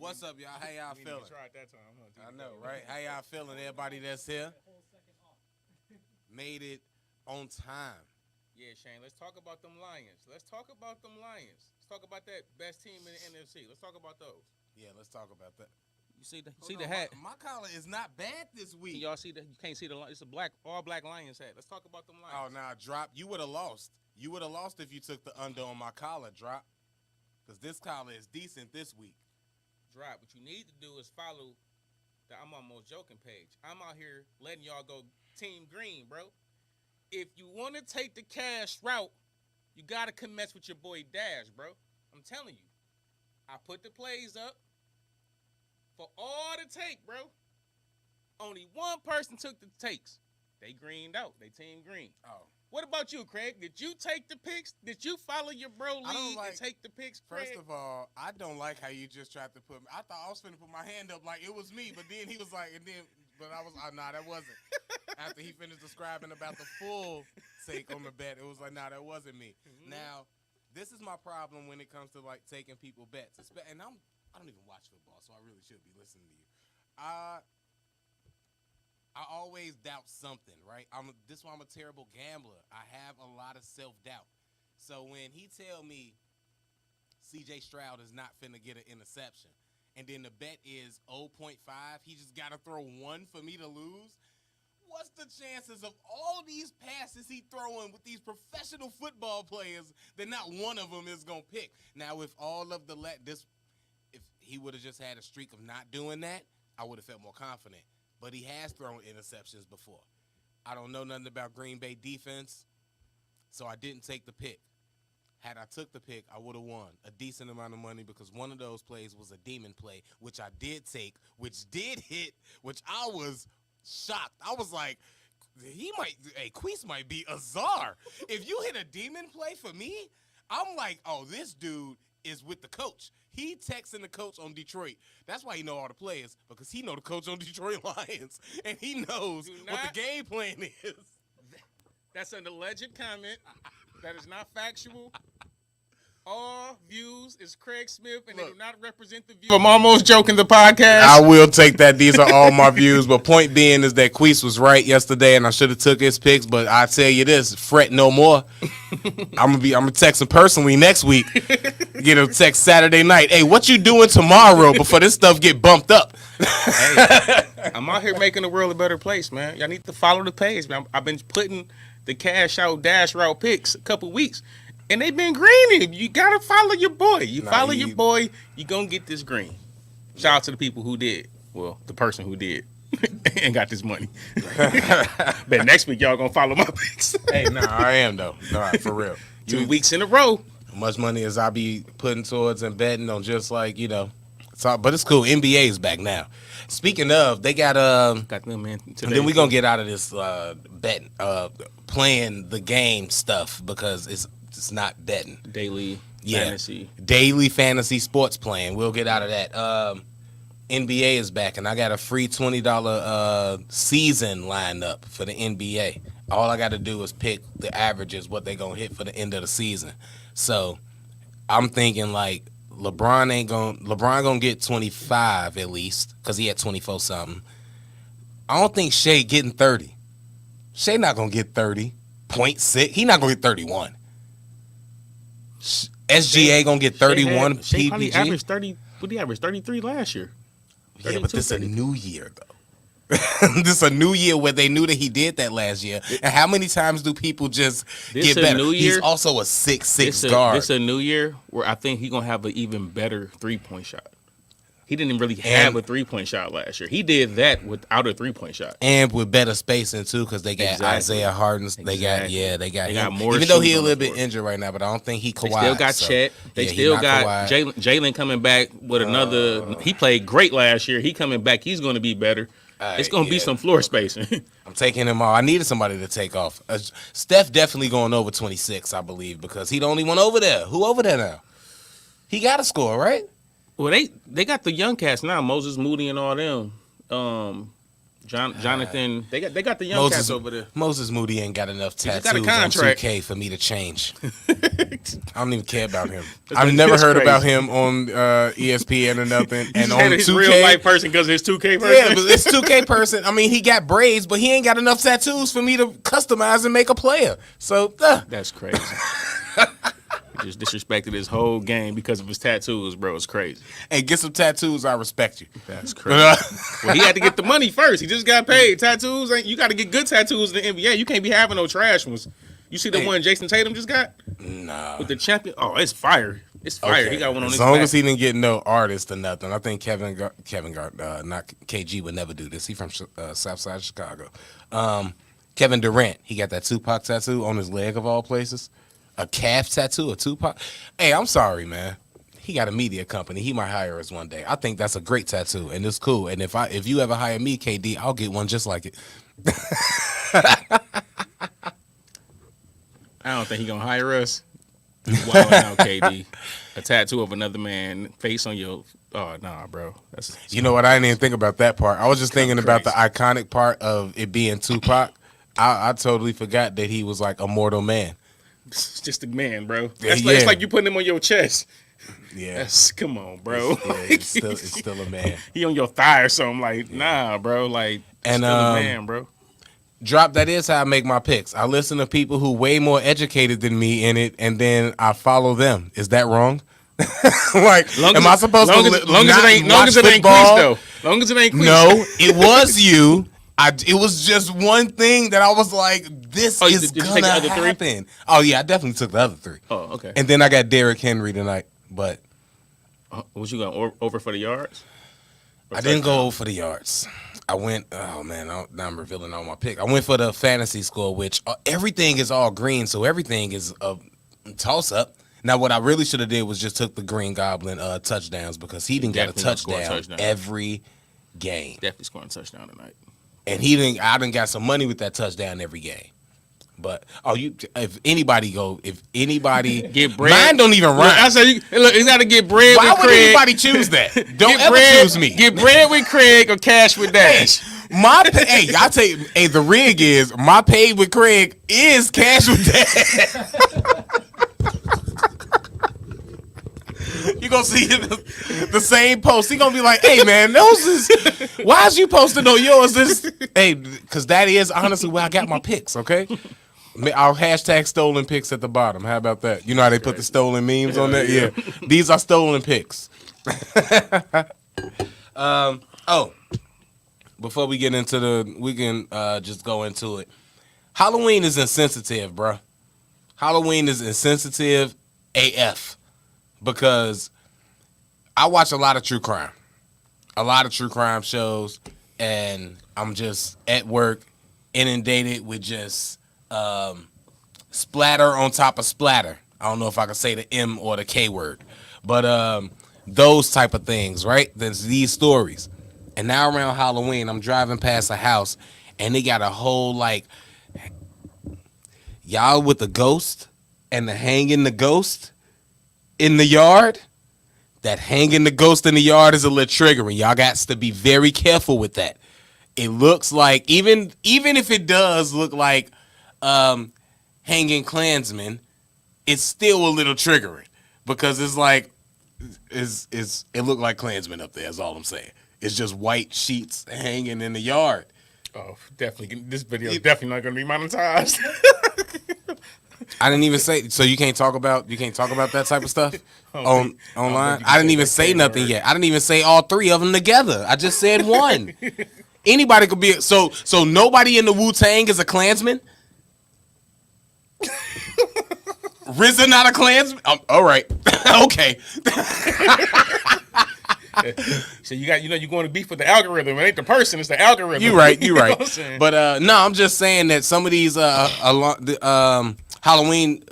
What's up, y'all? How y'all feeling? Tried that time. I know, right? How y'all feeling? Everybody that's here made it on time. Yeah, Shane. Let's talk about them Lions. Let's talk about that best team in the NFC. Let's talk about those. Yeah, let's talk about that. You see the Hold on, hat? My collar is not bad this Can week. y'all see that? You can't see the. It's a all black Lions hat. Let's talk about them Oh, Lions. nah, drop. You would have lost. You would have lost if you took the under on my collar, drop. Because this collar is decent this week. Drop. What you need to do is follow the I'm Almost Joking page. I'm out here letting y'all go Team Green, bro. If you want to take the cash route, you got to commence with your boy Dash, bro. I'm telling you. I put the plays up for all the take, bro. Only one person took the takes. They greened out. They Team Green. Oh. What about you, Craig? Did you take the picks? Did you follow your bro lead and take the picks, Craig? First of all, I don't like how you just tried to put me. I thought I was finna put my hand up like it was me, but then he was like, but I was, nah, that wasn't. After he finished describing about the full take on the bet, it was like, nah, that wasn't me. Mm-hmm. Now, this is my problem when it comes to like taking people bets. And I don't even watch football, so I really should be listening to you. I always doubt something, right? This is why I'm a terrible gambler. I have a lot of self-doubt. So when he tell me C.J. Stroud is not finna get an interception, and then the bet is 0.5, he just got to throw one for me to lose, what's the chances of all these passes he throwing with these professional football players that not one of them is going to pick? Now, if all of if he would have just had a streak of not doing that, I would have felt more confident. But he has thrown interceptions before. I don't know nothing about Green Bay defense, so I didn't take the pick. Had I took the pick, I would have won a decent amount of money because one of those plays was a demon play, which I did take, which did hit, which I was shocked. I was like, Quis might be a czar. If you hit a demon play for me, I'm like, oh, this dude is with the coach. He texting the coach on Detroit. That's why he know all the players, because he know the coach on Detroit Lions, and he knows what the game plan is. That's an alleged comment. That is not factual. All views is Craig Smith, and they do not represent the views. I'm Almost Joking the podcast. I will take that. These are all my views. But point being is that Quis was right yesterday, and I should have took his picks. But I tell you this, fret no more. I'm gonna text him personally next week. Get a text Saturday night. Hey, what you doing tomorrow before this stuff get bumped up? Hey, I'm out here making the world a better place, man. Y'all need to follow the page, man. I've been putting the cash out dash route picks a couple weeks. And they been greening. You gotta follow your boy. Follow your boy, you gonna get this green. Shout out to the people who did. Well, the person who did and got this money. But next week y'all gonna follow my picks. Hey, I am though. No, for real. 2 weeks in a row. Much money as I be putting towards and betting on, just like but it's cool. NBA is back now. Speaking of, they got them man. And then we gonna get out of this betting, playing the game stuff because it's not betting. Daily fantasy sports playing. We'll get out of that. NBA is back, and I got a free $20 season lined up for the NBA. All I got to do is pick the averages, what they gonna hit for the end of the season. So I'm thinking like LeBron gonna get 25 at least because he had 24 something. I don't think Shea getting 30. Shea not gonna get 30.6. He not gonna get 31. SGA gonna get 31. Shea probably averaged 30. What did he average? 33 last year. Yeah, but this is a new year though. This is a new year where they knew that he did that last year. And how many times do people just get better? He's also a 6'6" guard. This a new year where I think he's gonna have an even better 3-point shot. He didn't really have a 3-point shot last year. He did that without a 3-point shot. And with better spacing, too, because they got Isaiah Harden. They got more. Even though he's a little bit injured right now, but I don't think he Kawhi. They still got Chet. They still got Jalen coming back with another. He played great last year. He coming back. He's going to be better. It's going to be some floor spacing. I'm taking him off. I needed somebody to take off. Steph definitely going over 26, I believe, because he the only one over there. Who over there now? He got to score, right? Well, they got the young cats now, Moses Moody and all them. Jonathan, they got the young Moses, cats over there. Moses Moody ain't got enough just got a tattoos on contract. 2K for me to change. I don't even care about him. That's I've never heard crazy. about him on ESPN or nothing. You And just on hated his 2K, real life person because of his 2K person. yeah, but it's 2K person. I mean, he got braids, but he ain't got enough tattoos for me to customize and make a player. So, That's crazy. He just disrespected his whole game because of his tattoos, bro. It's crazy. hey, get some tattoos. I respect you. That's crazy. Well, he had to get the money first. He just got paid. Tattoos, you got to get good tattoos in the NBA. You can't be having no trash ones. You see the one Jason Tatum just got? Nah. With the champion? Oh, it's fire. It's fire. Okay. He got one on as his long back. as he didn't get no artist or nothing. I think Kevin not KG would never do this. He from South Side Chicago. Kevin Durant, he got that Tupac tattoo on his leg of all places. A calf tattoo, a Tupac. Hey, I'm sorry, man. He got a media company. He might hire us one day. I think that's a great tattoo, and it's cool. And if you ever hire me, KD, I'll get one just like it. I don't think he gonna hire us. Wow, now KD, a tattoo of another man face on your. Oh nah, bro. That's You know what? I didn't even think about that part. I was just thinking about the crazy. iconic part of it being Tupac. I totally forgot that he was like a mortal man. It's just a man, bro. Yeah, That's like, it's yeah. like you putting him on your chest. Yeah, Come on, bro. it's still a man. He on your thigh or something. Like, nah, bro. Like, And, still a man, bro. Drop. That is how I make my picks. I listen to people who way more educated than me in it, and then I follow them. Is that wrong? Like, am I supposed to long as it ain't Quis, though. Long as it ain't Quis. No, it was you. It was just one thing that I was like, this is did you gonna take the other three? happen. Oh yeah, I definitely took the other three. Oh, okay. And then I got Derrick Henry tonight, but Was you going over for the yards? Or I didn't touchdown? go for the yards. I went. Oh man, now I'm revealing all my pick. I went for the fantasy score, which everything is all green, so everything is a toss up. Now, what I really should have did was just took the Green Goblin touchdowns because he didn't get a Definitely gonna score a touchdown touchdown. every game, Definitely scoring a touchdown tonight. and he didn't. I didn't got some money with that touchdown every game. But if anybody Get bread. mine don't even rhyme. I said, look, you got to get bread Why with would Craig. anybody choose that? Don't Get ever bread, choose me. Get bread with Craig or cash with Dash. Hey, I tell you, hey, the rig is my paid with Craig is cash with that. You gonna see the same post. He gonna be like, "Hey man, why is you posting on yours?" Hey, because that is honestly where I got my picks. Okay, I'll hashtag stolen picks at the bottom. How about that? You know how they put the stolen memes on there? Yeah, these are stolen picks. Before we get into we can just go into it. Halloween is insensitive, bro. Halloween is insensitive AF because I watch a lot of true crime shows, and I'm just at work inundated with just splatter on top of splatter. I don't know if I can say the M or the K word, but those type of things, right? There's these stories. And now around Halloween, I'm driving past a house, and they got a whole, like, y'all with the ghost and the hanging the ghost in the yard. That hanging the ghost in the yard is a little triggering. Y'all got to be very careful with that. It looks like, even if it does look like hanging Klansmen, it's still a little triggering because it's like, it looked like Klansmen up there, is all I'm saying. It's just white sheets hanging in the yard. Oh, definitely. This video is definitely not going to be monetized. I didn't even say, so you can't talk about that type of stuff online. I didn't even say nothing yet. I didn't even say all three of them together. I just said one. Anybody could be so nobody in the Wu-Tang is a Klansman. RZA not a Klansman. All right, okay. So you're going to beef with the algorithm. It ain't the person, it's the algorithm. You right. You know what I'm saying? But no, I'm just saying that some of these Halloween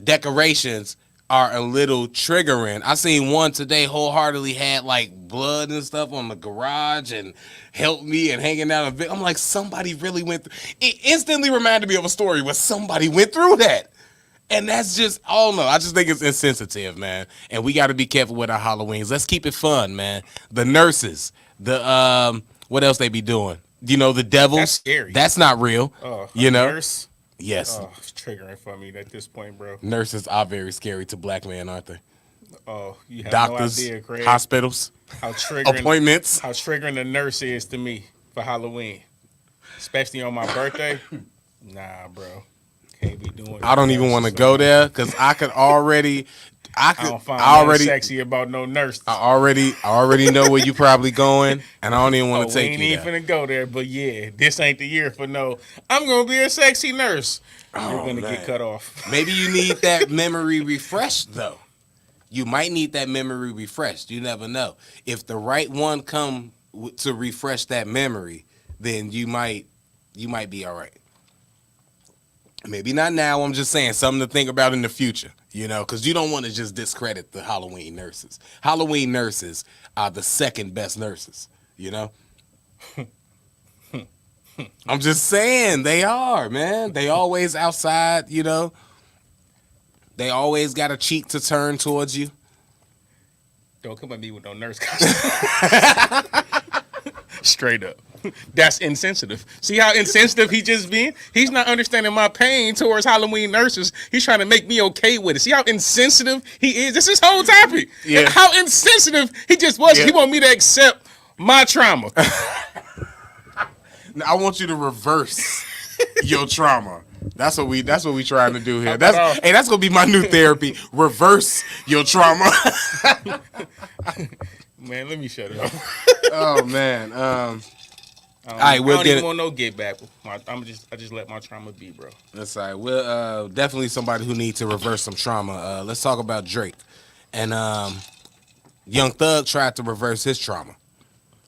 decorations are a little triggering. I seen one today wholeheartedly had like blood and stuff on the garage and helped me and hanging out a bit. I'm like, somebody really went through. It instantly reminded me of a story where somebody went through that. And that's just, I don't know. I just think it's insensitive, man. And we got to be careful with our Halloweens. Let's keep it fun, man. The nurses, what else they be doing? You know, the devils. That's scary. That's not real. Oh, You know? nurse. Yes. Oh, it's triggering for me at this point, bro. Nurses are very scary to black men, aren't they? Oh, you have Doctors, no idea, Craig. hospitals, How triggering appointments. how triggering the nurse is to me for Halloween, especially on my birthday. Nah, bro, can't be doing. I don't even want to go there because I could already. I don't find I already sexy about no nurse. I already know where you probably going, and I don't even want to take we you ain't there. even finna go there, but yeah, this ain't the year for no. I'm gonna be a sexy nurse. You're gonna man. get cut off. Maybe you need that memory refreshed though. You might need that memory refreshed. You never know. If the right one come to refresh that memory, then you might be all right. Maybe not now. I'm just saying something to think about in the future. You know, because you don't want to just discredit the Halloween nurses. Halloween nurses are the second best nurses. You know. I'm just saying they are, man. They always outside. You know. They always got a cheek to turn towards you. Don't come at me with no nurse costume. Straight up. That's insensitive. See how insensitive he just being? He's not understanding my pain towards Halloween nurses. He's trying to make me okay with it. See how insensitive he is? This is his whole topic. Yeah. How insensitive he just was. Yeah. He want me to accept my trauma. Now, I want you to reverse your trauma. That's what we trying to do here. That's gonna be my new therapy. Reverse your trauma. Man, let me shut it up. Oh man. All right, we'll I don't get even it. want no get back. I just let my trauma be, bro. That's all right. We're definitely somebody who needs to reverse some trauma. Let's talk about Drake. And Young Thug tried to reverse his trauma.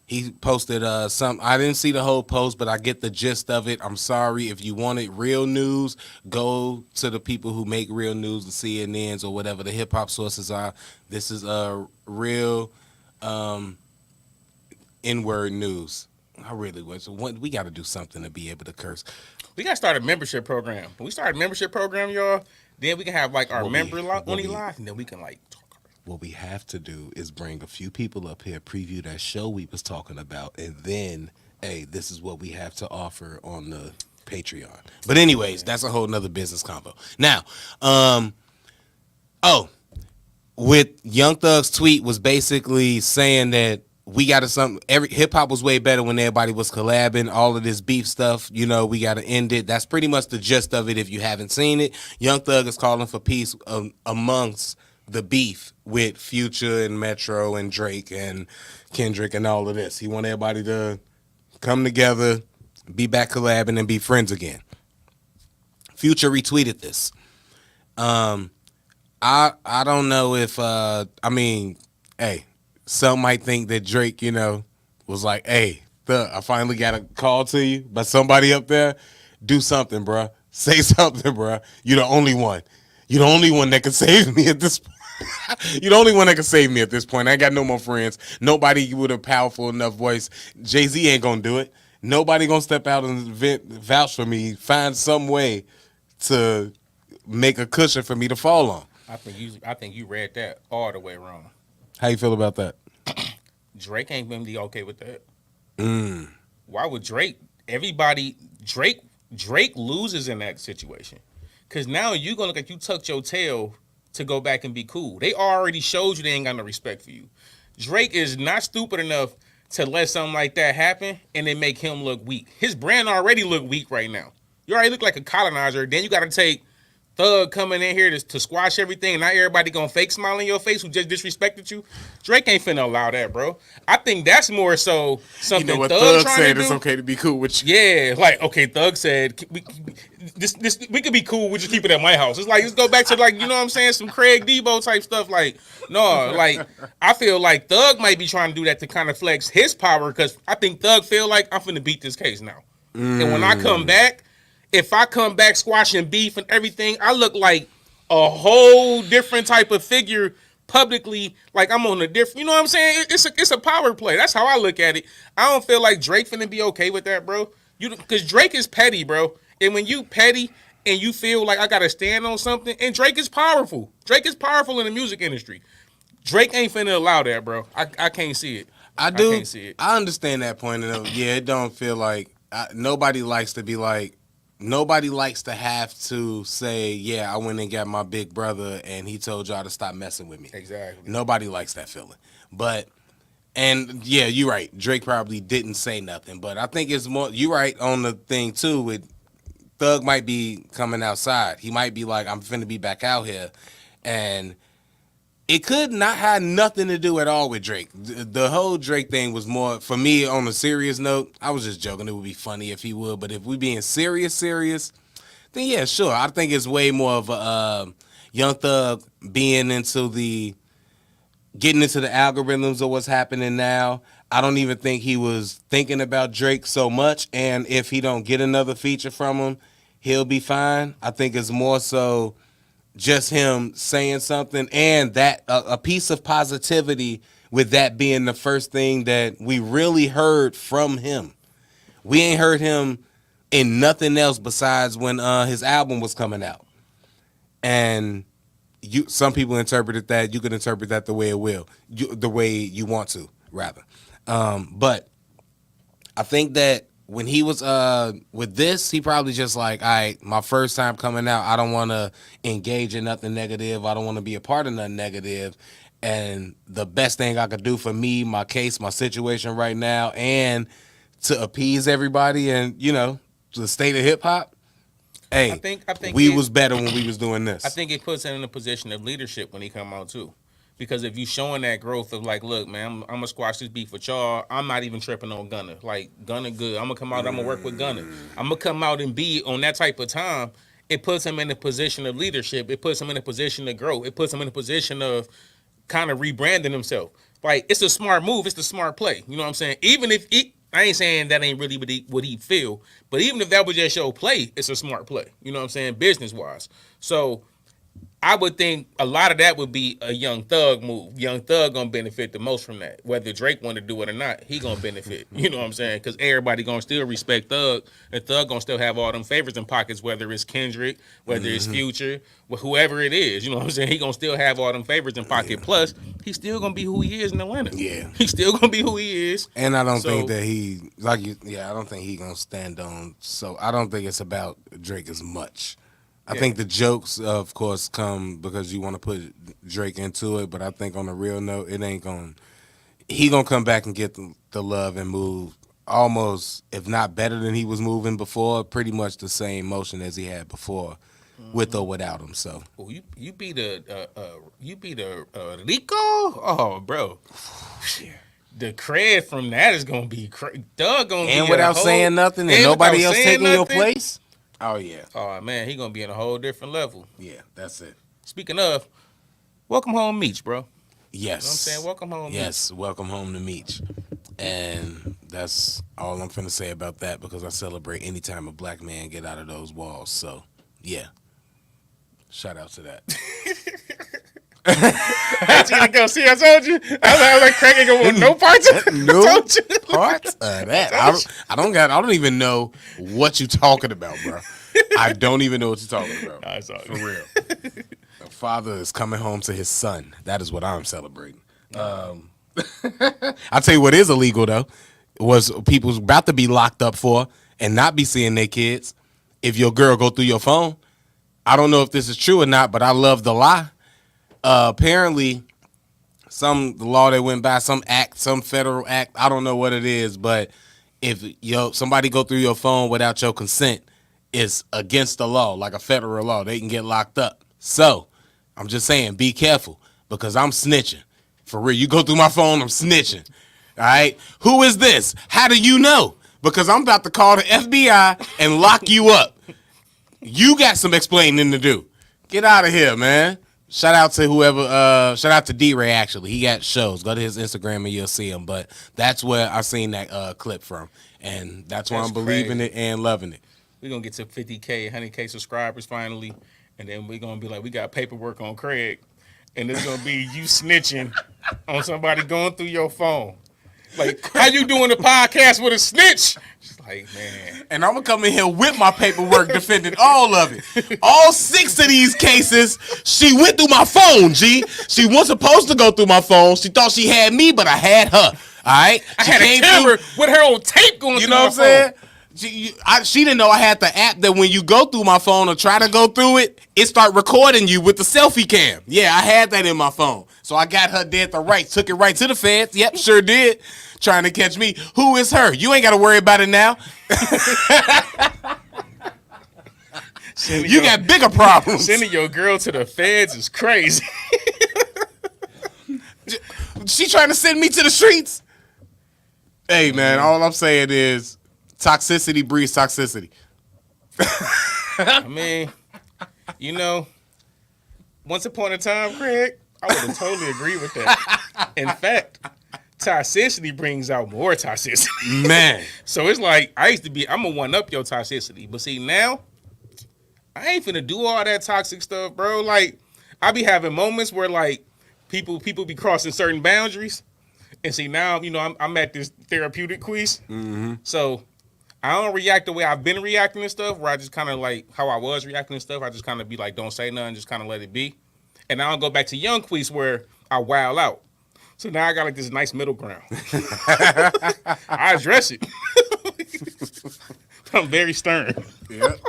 He posted some. I didn't see the whole post, but I get the gist of it. I'm sorry. If you wanted real news, go to the people who make real news, the CNNs or whatever the hip hop sources are. This is real N-word news. I really was. We got to do something to be able to curse. We gotta start a membership program. When we start a membership program, y'all, then we can have like our only live, and then we can like talk. What we have to do is bring a few people up here, preview that show we was talking about, and then, hey, this is what we have to offer on the Patreon. But anyways, that's a whole nother business convo. Now, with Young Thug's tweet was basically saying that we got to every hip hop was way better when everybody was collabing. All of this beef stuff, you know, we got to end it. That's pretty much the gist of it. If you haven't seen it, Young Thug is calling for peace amongst the beef with Future and Metro and Drake and Kendrick and all of this. He want everybody to come together, be back collabing, and be friends again. Future retweeted this. I don't know if hey, some might think that Drake, you know, was like, hey, I finally got a call to you by somebody up there. Do something, bruh. Say something, bruh. You're the only one. You're the only one that can save me at this point. You're the only one that can save me at this point. I ain't got no more friends. Nobody with a powerful enough voice. Jay-Z ain't gonna do it. Nobody gonna step out and vouch for me. Find some way to make a cushion for me to fall on. I think you read that all the way wrong. How you feel about that? Drake ain't gonna be okay with that. Mm. Why would Drake? Drake loses in that situation, because now you gonna look like you tucked your tail to go back and be cool. They already showed you they ain't got no respect for you. Drake is not stupid enough to let something like that happen and then make him look weak. His brand already look weak right now. You already look like a colonizer. Then you got to take Thug coming in here to squash everything, and now everybody gonna fake smile in your face who just disrespected you. Drake ain't finna allow that, bro. I think that's more so something you know what Thug said trying to it's do. okay to be cool with you. Yeah, like, okay, Thug said we could be cool. We just keep it at my house. It's like, let's go back to, like, you know what I'm saying, some Craig Debo type stuff. Like, no, like, I feel like Thug might be trying to do that to kind of flex his power, because I think Thug feel like I'm finna beat this case now. And when I come back, if I come back squashing beef and everything, I look like a whole different type of figure publicly. Like, I'm on a different, you know what I'm saying? It's a power play. That's how I look at it. I don't feel like Drake finna be okay with that, bro. Because Drake is petty, bro. And when you petty and you feel like I gotta stand on something, and Drake is powerful. Drake is powerful in the music industry. Drake ain't finna allow that, bro. I can't see it. I I do. can't see it. I understand that point. And yeah, it don't feel like nobody likes to be like. Nobody likes to have to say, yeah, I went and got my big brother and he told y'all to stop messing with me. Exactly. Nobody likes that feeling. But, and yeah, you're right. Drake probably didn't say nothing. But I think it's more, you're right on the thing too with Thug might be coming outside. He might be like, I'm finna be back out here. And it could not have nothing to do at all with Drake. The whole Drake thing was more, for me, on a serious note, I was just joking. It would be funny if he would. But if we being serious, then yeah, sure. I think it's way more of a Young Thug being getting into the algorithms of what's happening now. I don't even think he was thinking about Drake so much. And if he don't get another feature from him, he'll be fine. I think it's more so just him saying something and that a piece of positivity with that being the first thing that we really heard from him. We ain't heard him in nothing else besides when his album was coming out. And some people interpreted that. You can interpret that the way the way you want to, rather. But I think that when he was with this, he probably just like, all right, my first time coming out, I don't want to engage in nothing negative. I don't want to be a part of nothing negative. And the best thing I could do for me, my case, my situation right now, and to appease everybody and, the state of hip hop, hey, I think we was better when we was doing this. I think it puts him in a position of leadership when he come out too. Because if you showing that growth of like, look, man, I'm gonna squash this beef with y'all. I'm not even tripping on Gunna. Like Gunna good. I'm gonna come out. I'm gonna work with Gunna. I'm gonna come out and be on that type of time. It puts him in a position of leadership. It puts him in a position to grow. It puts him in a position of kind of rebranding himself. Like it's a smart move. It's the smart play. You know what I'm saying? Even if I ain't saying that ain't really what he feel, but even if that was just your play, it's a smart play. You know what I'm saying? Business wise. So I would think a lot of that would be a Young Thug move. Young Thug gonna benefit the most from that. Whether Drake want to do it or not, he gonna benefit. You know what I'm saying? Because everybody gonna still respect Thug, and Thug gonna still have all them favorites in pockets. Whether it's Kendrick, whether it's Future, whoever it is. You know what I'm saying? He gonna still have all them favorites in pocket. Yeah. Plus, he's still gonna be who he is in Atlanta. Yeah, he's still gonna be who he is. And I don't think that I don't think he gonna stand on. So I don't think it's about Drake as much. I think the jokes, of course, come because you want to put Drake into it, but I think on a real note, it ain't going. He gonna come back and get the love and move almost, if not better than he was moving before, pretty much the same motion as he had before, with or without him. So, well, you be the Rico, oh, bro. The cred from that is gonna be Doug gonna and be without saying nothing and nobody else taking your place. Oh, yeah. Oh, man, he going to be in a whole different level. Yeah, that's it. Speaking of, welcome home, Meech, bro. Yes. You know what I'm saying? Welcome home, Meech. Yes, welcome home to Meech. And that's all I'm finna say about that because I celebrate any time a black man get out of those walls. So, yeah. Shout out to that. See, I told you. I was like cracking on no parts of it. No parts of that. I don't even know what you talking about, bro. I don't even know what you're talking about. Nah, it's all for real. The father is coming home to his son. That is what I'm celebrating. I'll tell you what is illegal though. Was people's about to be locked up for and not be seeing their kids. If your girl go through your phone, I don't know if this is true or not, but I love the lie. Apparently, the law that went by, some federal act, I don't know what it is, but if somebody go through your phone without your consent, it's against the law, like a federal law. They can get locked up. So, I'm just saying, be careful, because I'm snitching. For real, you go through my phone, I'm snitching. All right? Who is this? How do you know? Because I'm about to call the FBI and lock you up. You got some explaining to do. Get out of here, man. Shout out to whoever, shout out to D-Ray, actually. He got shows. Go to his Instagram and you'll see him. But that's where I seen that clip from. And that's why I'm believing it and loving it. We're going to get to 50K, 100K subscribers finally. And then we're going to be like, we got paperwork on Craig. And it's going to be you snitching on somebody going through your phone. Like, how you doing a podcast with a snitch? Just like, man. And I'm going to come in here with my paperwork defending all of it. All 6 of these cases, she went through my phone, G. She wasn't supposed to go through my phone. She thought she had me, but I had her. All right, I she had a came camera through. with her on tape going You through know my what I'm saying? phone. She didn't know I had the app that when you go through my phone or try to go through it, it start recording you with the selfie cam. Yeah, I had that in my phone. So I got her dead to right, took it right to the feds. Yep, sure did. Trying to catch me. Who is her? You ain't got to worry about it now. You got bigger problems. Sending your girl to the feds is crazy. She trying to send me to the streets. Hey, man, all I'm saying is toxicity breeds toxicity. I mean, you know, once upon a time, Craig, I would have totally agreed with that. In fact, toxicity brings out more toxicity. Man. So it's like, I'm going to one up your toxicity. But see, now, I ain't finna do all that toxic stuff, bro. Like, I be having moments where, like, people be crossing certain boundaries. And see, now, you know, I'm at this therapeutic Quis. Mm-hmm. So I don't react the way I've been reacting to stuff, where I just kind of like how I was reacting to stuff. I just kind of be like, don't say nothing, just kind of let it be. And now I'll go back to young Quis where I wow out. So now I got like this nice middle ground. I address it. I'm very stern. Yep.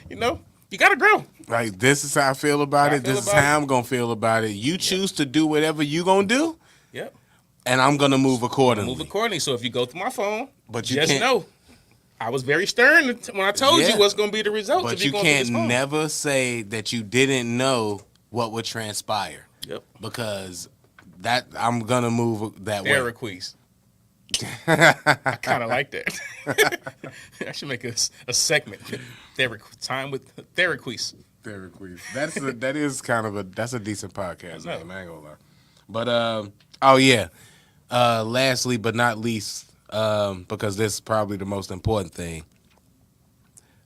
You know, you got to grow. Like, this is how I feel about it. This is how I'm going to feel about it. You choose to do whatever you going to do. Yep. And I'm going to move accordingly. So if you go through my phone, but you just can't, know, I was very stern when I told you what's going to be the result. But you can't never say that you didn't know what would transpire. Yep. Because that I'm going to move that way. Quis. I kind of like that. I should make a segment. Time with Quis. That is kind of that's a decent podcast name. I ain't gonna lie. But oh yeah. Lastly but not least, because this is probably the most important thing.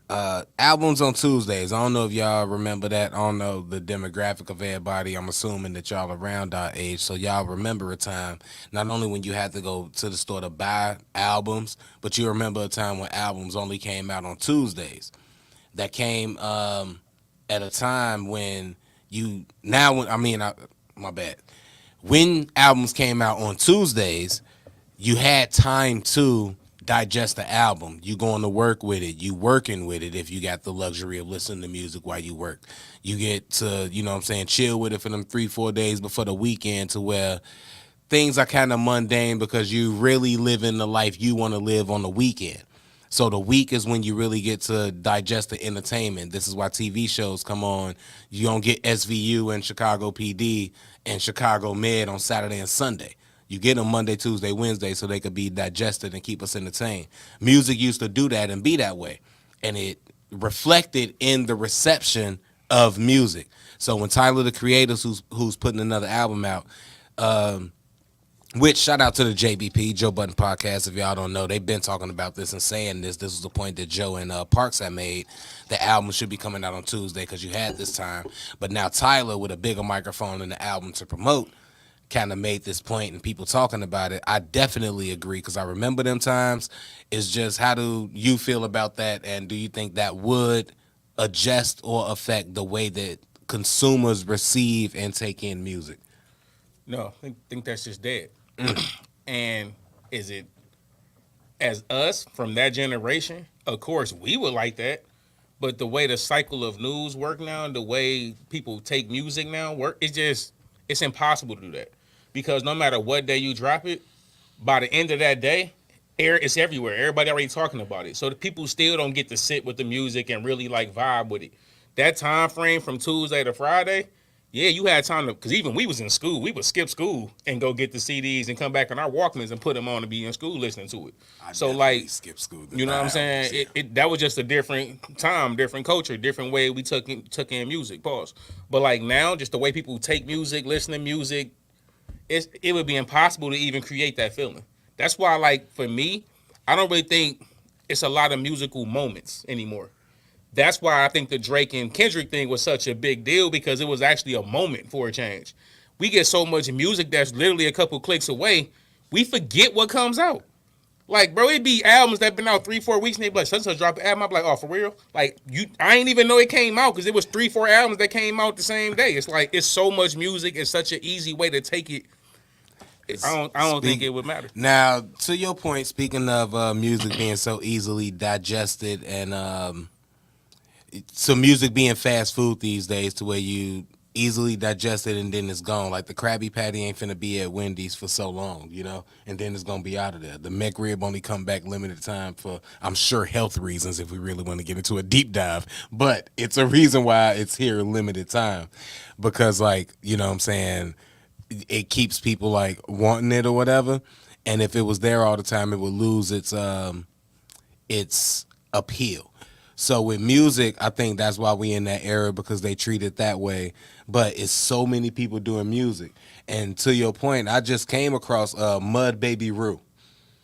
Albums on Tuesdays. I don't know if y'all remember that. I don't know the demographic of everybody. I'm assuming that y'all around our age, so y'all remember a time not only when you had to go to the store to buy albums, but you remember a time when albums only came out on Tuesdays. That came at a time when my bad. When albums came out on Tuesdays, you had time to digest the album. You going to work with it. You working with it if you got the luxury of listening to music while you work. You get to, you know what I'm saying, chill with it for them 3-4 days before the weekend, to where things are kind of mundane because you really living the life you want to live on the weekend. So the week is when you really get to digest the entertainment. This is why TV shows come on. You don't get SVU and Chicago PD and Chicago Med on Saturday and Sunday. You get them Monday, Tuesday, Wednesday so they could be digested and keep us entertained. Music used to do that and be that way. And it reflected in the reception of music. So when Tyler, the Creator, who's putting another album out, which, shout out to the JBP, Joe Budden Podcast. If y'all don't know, they've been talking about this and saying this. This was the point that Joe and Parks had made. The album should be coming out on Tuesday because you had this time. But now Tyler, with a bigger microphone and the album to promote, kind of made this point and people talking about it. I definitely agree because I remember them times. It's just, how do you feel about that? And do you think that would adjust or affect the way that consumers receive and take in music? No, I think that's just dead. And is it, as us from that generation, of course we would like that, but the way the cycle of news work now and the way people take music now work, it's impossible to do that. Because no matter what day you drop it, by the end of that day, it's everywhere. Everybody already talking about it. So the people still don't get to sit with the music and really like vibe with it. That time frame from Tuesday to Friday, yeah, you had time to, because even we was in school, we would skip school and go get the CDs and come back on our Walkmans and put them on to be in school listening to it. So like, skip school. You know what I'm saying? That was just a different time, different culture, different way we took in music. Pause. But like now, just the way people take music, listen to music, it would be impossible to even create that feeling. That's why, like, for me, I don't really think it's a lot of musical moments anymore. That's why I think the Drake and Kendrick thing was such a big deal, because it was actually a moment for a change. We get so much music that's literally a couple clicks away, we forget what comes out. Like, bro, it'd be albums that been out 3-4 weeks and they be like, such drop an album. I'm like, oh, for real? Like, I ain't even know it came out because it was 3-4 albums that came out the same day. It's like, it's so much music. It's such an easy way to take it. I don't think it would matter. Now, to your point, speaking of music being so easily digested and so music being fast food these days to where you easily digest it and then it's gone. Like the Krabby Patty ain't finna be at Wendy's for so long, you know, and then it's gonna be out of there. The McRib only come back limited time for, I'm sure, health reasons if we really want to get into a deep dive. But it's a reason why it's here limited time because, like, you know what I'm saying, it keeps people like wanting it or whatever. And if it was there all the time, it would lose its appeal. So with music, I think that's why we in that era because they treat it that way. But it's so many people doing music. And to your point, I just came across Mud Baby Rue.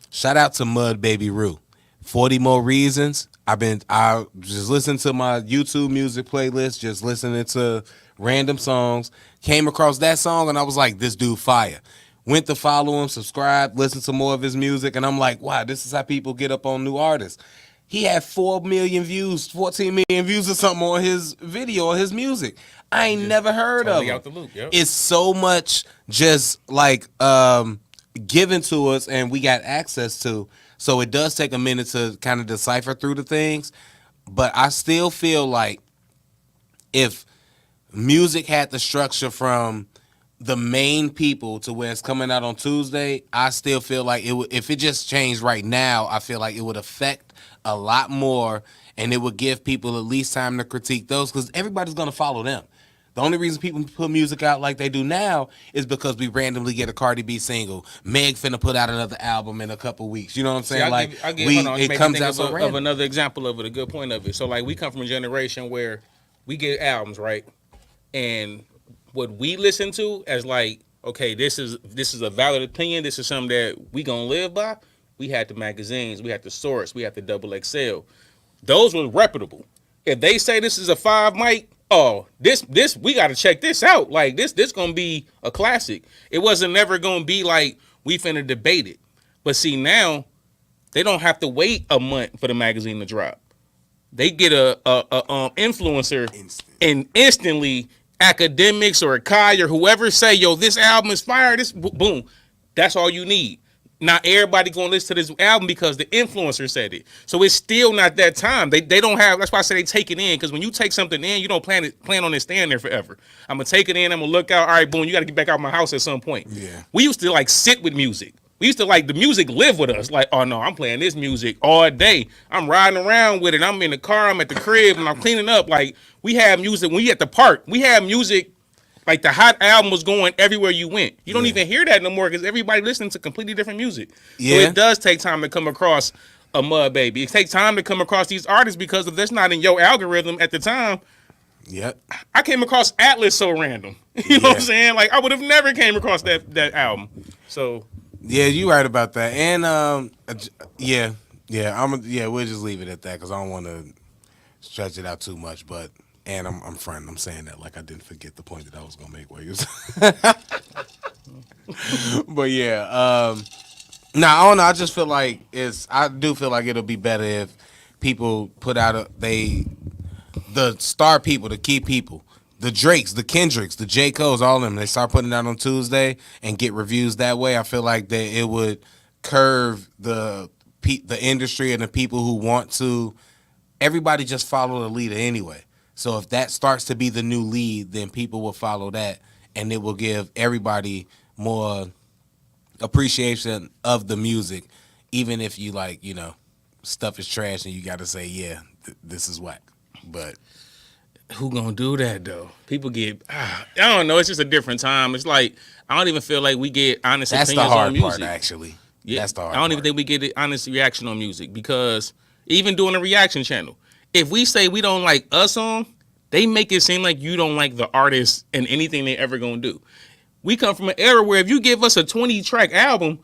Shout out to Mud Baby Rue. 40 More Reasons. I just listened to my YouTube music playlist, just listening to random songs. Came across that song and I was like, this dude fire. Went to follow him, subscribe, listen to more of his music, and I'm like, wow, this is how people get up on new artists. He had 4 million views, 14 million views or something on his video or his music. I ain't never heard totally of him. Out the loop, yep. It's so much just like given to us and we got access to. So it does take a minute to kind of decipher through the things. But I still feel like if music had the structure from the main people to where it's coming out on Tuesday, I still feel like it would, if it just changed right now, I feel like it would affect a lot more and it would give people at least time to critique those because everybody's going to follow them. The only reason people put music out like they do now is because we randomly get a Cardi B single. Meg finna put out another album in a couple weeks. You know what I'm saying? It comes out so random. Of another example of it, a good point of it. So like we come from a generation where we get albums, right? And what we listen to as like, okay, this is a valid opinion. This is something that we gonna live by. We had the magazines, we had the Source, we had the Double XL. Those were reputable. If they say this is a 5 mic, oh, this we got to check this out. Like this gonna be a classic. It wasn't never gonna be like we finna debate it. But see now, they don't have to wait a month for the magazine to drop. They get a influencer and instantly academics or Kai or whoever say, yo, this album is fire. This boom, that's all you need. Not everybody gonna listen to this album because the influencer said it. So it's still not that time. They don't have. That's why I say they take it in, because when you take something in, you don't plan on it staying there forever. I'm gonna take it in. I'm gonna look out. All right, boom. You got to get back out of my house at some point. Yeah. We used to like sit with music. We used to like the music live with us. Like, oh no, I'm playing this music all day. I'm riding around with it. I'm in the car. I'm at the crib and I'm cleaning up. Like we have music when we at the park. We have music. Like the hot album was going everywhere you went. You don't even hear that no more because everybody listening to completely different music. Yeah. So it does take time to come across a Mud Baby. It takes time to come across these artists because if that's not in your algorithm at the time. Yep. I came across Atlas so random. You know what I'm saying? Like I would have never came across that album. So yeah, you right about that. And we'll just leave it at that because I don't want to stretch it out too much, but. And I'm fronting. I'm saying that like I didn't forget the point that I was gonna make. Where you was, but yeah. I don't know. I just feel like I do feel like it'll be better if people put out the star people, the key people, the Drakes, the Kendricks, the J. Cole's, all of them. They start putting it out on Tuesday and get reviews that way. I feel like that it would curve the industry and the people who want to. Everybody just follow the leader anyway. So if that starts to be the new lead, then people will follow that, and it will give everybody more appreciation of the music, even if you like, stuff is trash and you got to say, yeah, this is whack. But who gonna do that though? People get, I don't know. It's just a different time. It's like I don't even feel like we get honest opinions on music. That's the hard part, actually. Yeah, that's the hard part. I don't even think we get an honest reaction on music because even doing a reaction channel. If we say we don't like a song, they make it seem like you don't like the artist and anything they ever gonna do. We come from an era where if you give us a 20-track album,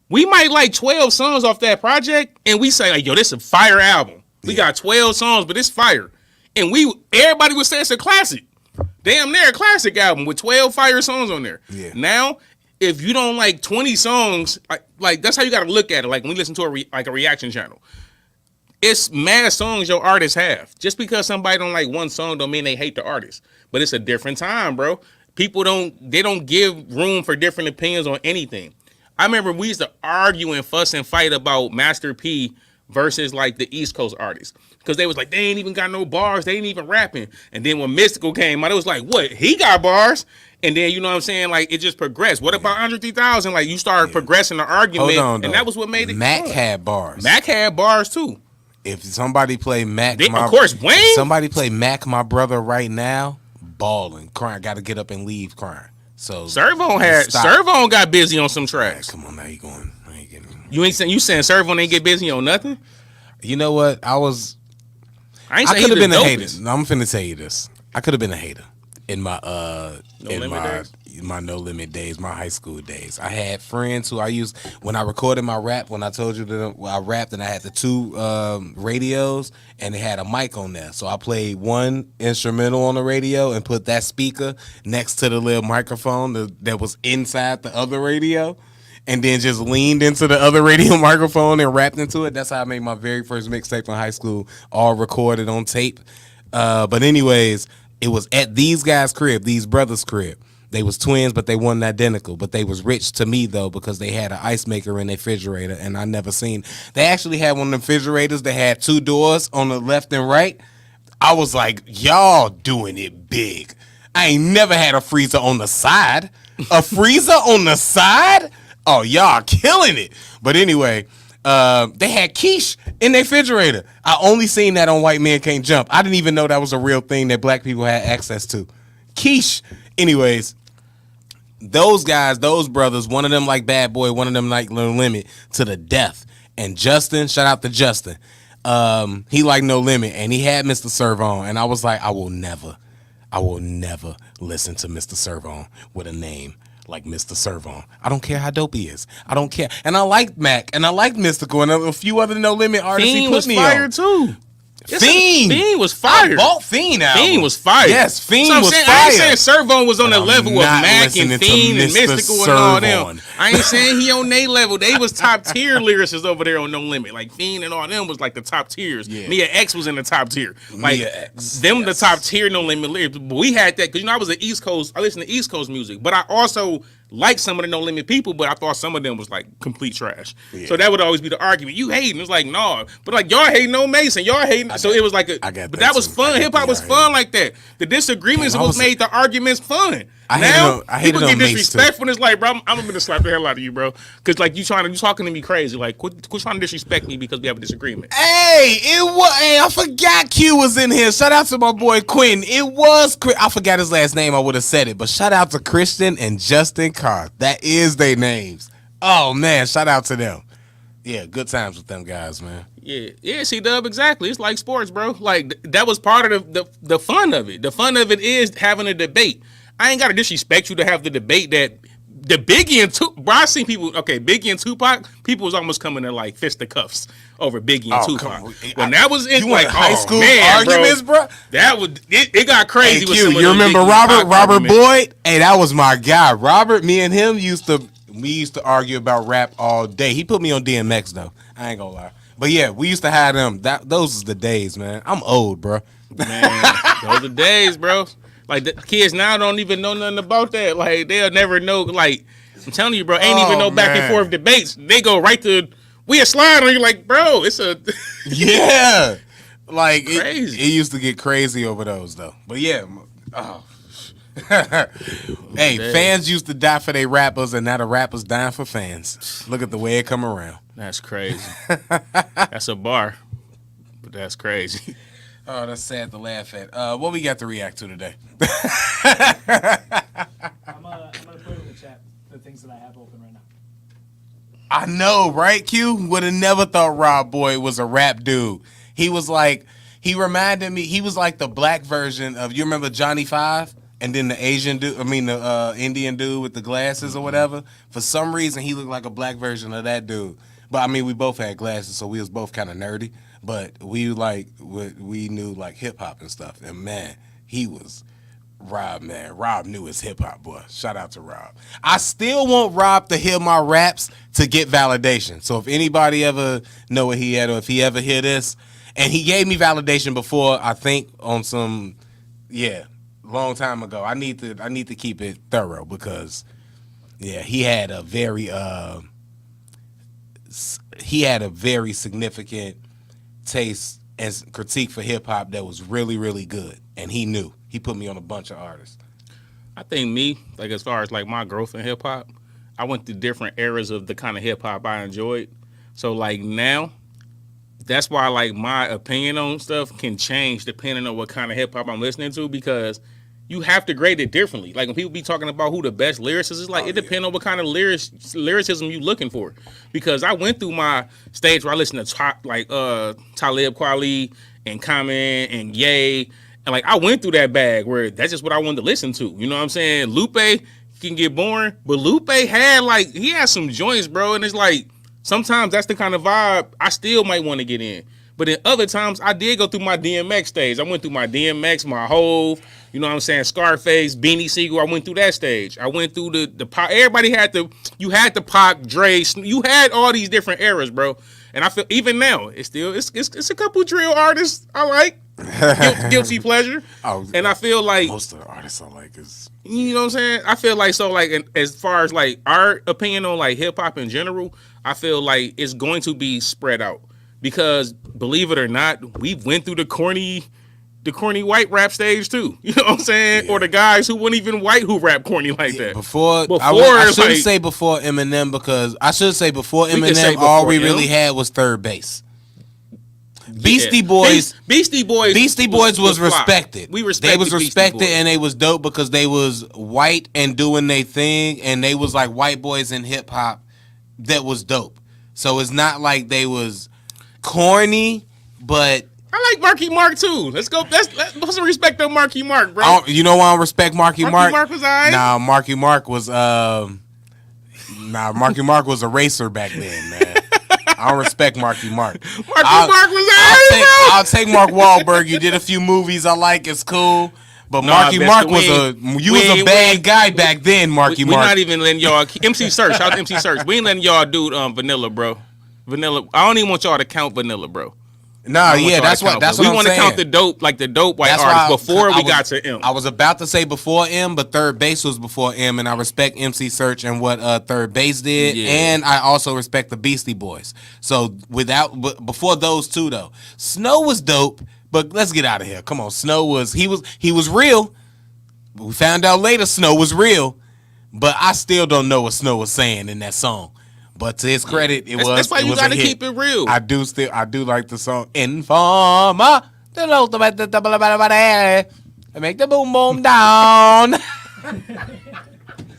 we might like 12 songs off that project, and we say like, yo, this is a fire album. We got 12 songs, but it's fire. And everybody would say it's a classic. Damn near a classic album with 12 fire songs on there. Yeah. Now, if you don't like 20 songs, like that's how you gotta look at it. Like when we listen to a reaction channel. It's mad songs your artists have. Just because somebody don't like one song don't mean they hate the artist. But it's a different time, bro. People don't give room for different opinions on anything. I remember we used to argue and fuss and fight about Master P versus like the East Coast artists. Because they was like, they ain't even got no bars. They ain't even rapping. And then when Mystical came out, it was like, what? He got bars? And then, you know what I'm saying? Like, it just progressed. What about Andre 3000? Like, you started progressing the argument. Hold on, and that was what made it Mac fun. had bars. Mac had bars, too. If somebody play Mac, Of course, Wayne. If somebody play Mac, my brother, right now, balling, crying. Got to get up and leave crying. So Servon got busy on some tracks. Come on, now you going. You saying Servon ain't get busy on nothing? You know what? I could have been a hater. No, I'm finna tell you this. I could have been a hater in my my No Limit days, my high school days. I had friends who I used when I recorded my rap. When I told you that I rapped, and I had the 2 radios, and they had a mic on there. So I played one instrumental on the radio and put that speaker next to the little microphone that was inside the other radio. And then just leaned into the other radio microphone and rapped into it. That's how I made my very first mixtape in high school, all recorded on tape. But anyways, it was at these guys' crib, these brothers' crib. They was twins, but they wasn't identical. But they was rich to me, though, because they had an ice maker in their refrigerator, and I never seen. They actually had one of the refrigerators that had 2 doors on the left and right. I was like, y'all doing it big. I ain't never had a freezer on the side. A freezer on the side? Oh, y'all killing it. But anyway, they had Quis in their refrigerator. I only seen that on White Men Can't Jump. I didn't even know that was a real thing that black people had access to. Quis. Anyways, those guys, those brothers, one of them like Bad Boy, one of them like No Limit to the death. And Justin, shout out to Justin. He liked No Limit, and he had Mr. Servon. And I was like, I will never listen to Mr. Servon with a name like Mr. Servon. I don't care how dope he is. I don't care. And I like Mac, and I like Mystical, and a few other No Limit artists Fiend he put was me fire on. too. Fiend was fire. I bought Fiend out. Fiend was fire. Yes, Fiend was fire. I ain't saying Servon was on the level of Mac and listening to Fiend and Mr. Mystical and all them. Servon. I ain't saying he on they level. They was top tier lyricists over there on No Limit. Like Fiend and all them was like the top tiers. Yeah. Mia X was in the top tier. Like Mia X, them yes. the top tier No Limit lyrics. But we had that because I was an East Coast. I listened to East Coast music, but I also like some of the No Limit people, but I thought some of them was like complete trash. Yeah. So that would always be the argument. You hating? It's like no, but like y'all hating No Mason, y'all hating. So it was like but that was fun. Hip hop was fun like that. The disagreements was what made the arguments fun. Now people get disrespectful. It's like, bro, I'm gonna slap the hell out of you, bro, because like you talking to me crazy. Like quit trying to disrespect me because we have a disagreement. Hey, I forgot Q was in here. Shout out to my boy Quinn. I forgot his last name. I would have said it, but shout out to Christian and Justin Carr. That is their names. Oh man, shout out to them. Yeah, good times with them guys, man. Yeah, C-Dub, exactly. It's like sports, bro. Like that was part of the fun of it. The fun of it is having a debate. I ain't gotta disrespect you to have the debate that the Biggie and Tupac. Bro, I seen people. Okay, Biggie and Tupac. People was almost coming to like fisticuffs over Biggie and Tupac. When that was in like high school arguments, bro. That was it. Got crazy. Hey, with you remember Robert Boyd? Hey, that was my guy. Robert. Me and him used to argue about rap all day. He put me on DMX though. I ain't gonna lie. But yeah, we used to have them. Those is the days, man. I'm old, bro. Man, those are days, bro. Like the kids now don't even know nothing about that. Like they'll never know. Like I'm telling you, bro, ain't even no back and forth debates. They go right to we a slide on you. Like, bro, it's a yeah. Like crazy. It used to get crazy over those though. But yeah, hey, fans used to die for their rappers, and now the rappers dying for fans. Look at the way it come around. That's crazy. That's a bar, but that's crazy. Oh, that's sad to laugh at. What we got to react to today? I'm gonna put in the chat the things that I have open right now. I know, right, Q? Would have never thought Rob Boyd was a rap dude. He was like, he reminded me, he was like the black version of, you remember Johnny Five? And then the Asian dude, the Indian dude with the glasses or whatever. For some reason, he looked like a black version of that dude. But I mean, we both had glasses, so we was both kind of nerdy. But we knew like hip hop and stuff. And man, he was Rob, man. Rob knew his hip hop, boy. Shout out to Rob. I still want Rob to hear my raps to get validation. So if anybody ever know what he had, or if he ever hear this, and he gave me validation before, I think on long time ago. I need to keep it thorough because Yeah, he had a very significant taste and critique for hip hop that was really, really good, and he knew. He put me on a bunch of artists. I think me, like as far as like my growth in hip hop, I went through different eras of the kind of hip hop I enjoyed. So like now, that's why like my opinion on stuff can change depending on what kind of hip hop I'm listening to, because you have to grade it differently. Like when people be talking about who the best lyricist is, like it depends on what kind of lyricism you looking for. Because I went through my stage where I listened to Talib Kweli and Common and Ye. And like I went through that bag where that's just what I wanted to listen to. You know what I'm saying? Lupe can get boring, but Lupe he had some joints, bro. And it's like sometimes that's the kind of vibe I still might want to get in. But in other times, I did go through my DMX stage. I went through my DMX, my Hove, you know what I'm saying, Scarface, Beanie Siegel. I went through that stage. I went through the Pac. Everybody had you had the Pac, Dre. You had all these different eras, bro. And I feel even now, it's a couple drill artists I like. Guilty pleasure. And I feel like most of the artists I like is, you know what I'm saying? I feel like as far as like our opinion on like hip hop in general, I feel like it's going to be spread out. Because believe it or not, we went through the corny white rap stage too. You know what I'm saying? Yeah. Or the guys who weren't even white who rap corny like that. Before I shouldn't say before Eminem, because I should say before Eminem, all we really had was Third Base. Beastie Boys was respected. They was respected and they was dope because they was white and doing their thing, and they was like white boys in hip hop that was dope. So it's not like they was corny, but I like Marky Mark too. Let's put some respect on Marky Mark, bro. You know why I don't respect Marky Mark? Marky Mark was alright. Nah, Marky Mark was a racer back then, man. I don't respect Marky Mark. Mark was alright. I'll take Mark Wahlberg. You did a few movies I like. It's cool. But Marky Mark was a bad guy back then, Marky Mark. We're not even letting y'all MC Search. Shout out to MC Search. We ain't letting y'all do Vanilla, bro. Vanilla. I don't even want y'all to count Vanilla, bro. Nah, yeah, that's what I'm saying. We want to count the dope white artists before we got to M. I was about to say before M, but Third Base was before M, and I respect MC Search and what Third Base did, and I also respect the Beastie Boys. So before those two though, Snow was dope, but let's get out of here. Come on, Snow was real. We found out later Snow was real, but I still don't know what Snow was saying in that song. But to his credit, that's why you gotta keep it real. I do like the song Informer. Make the boom boom down.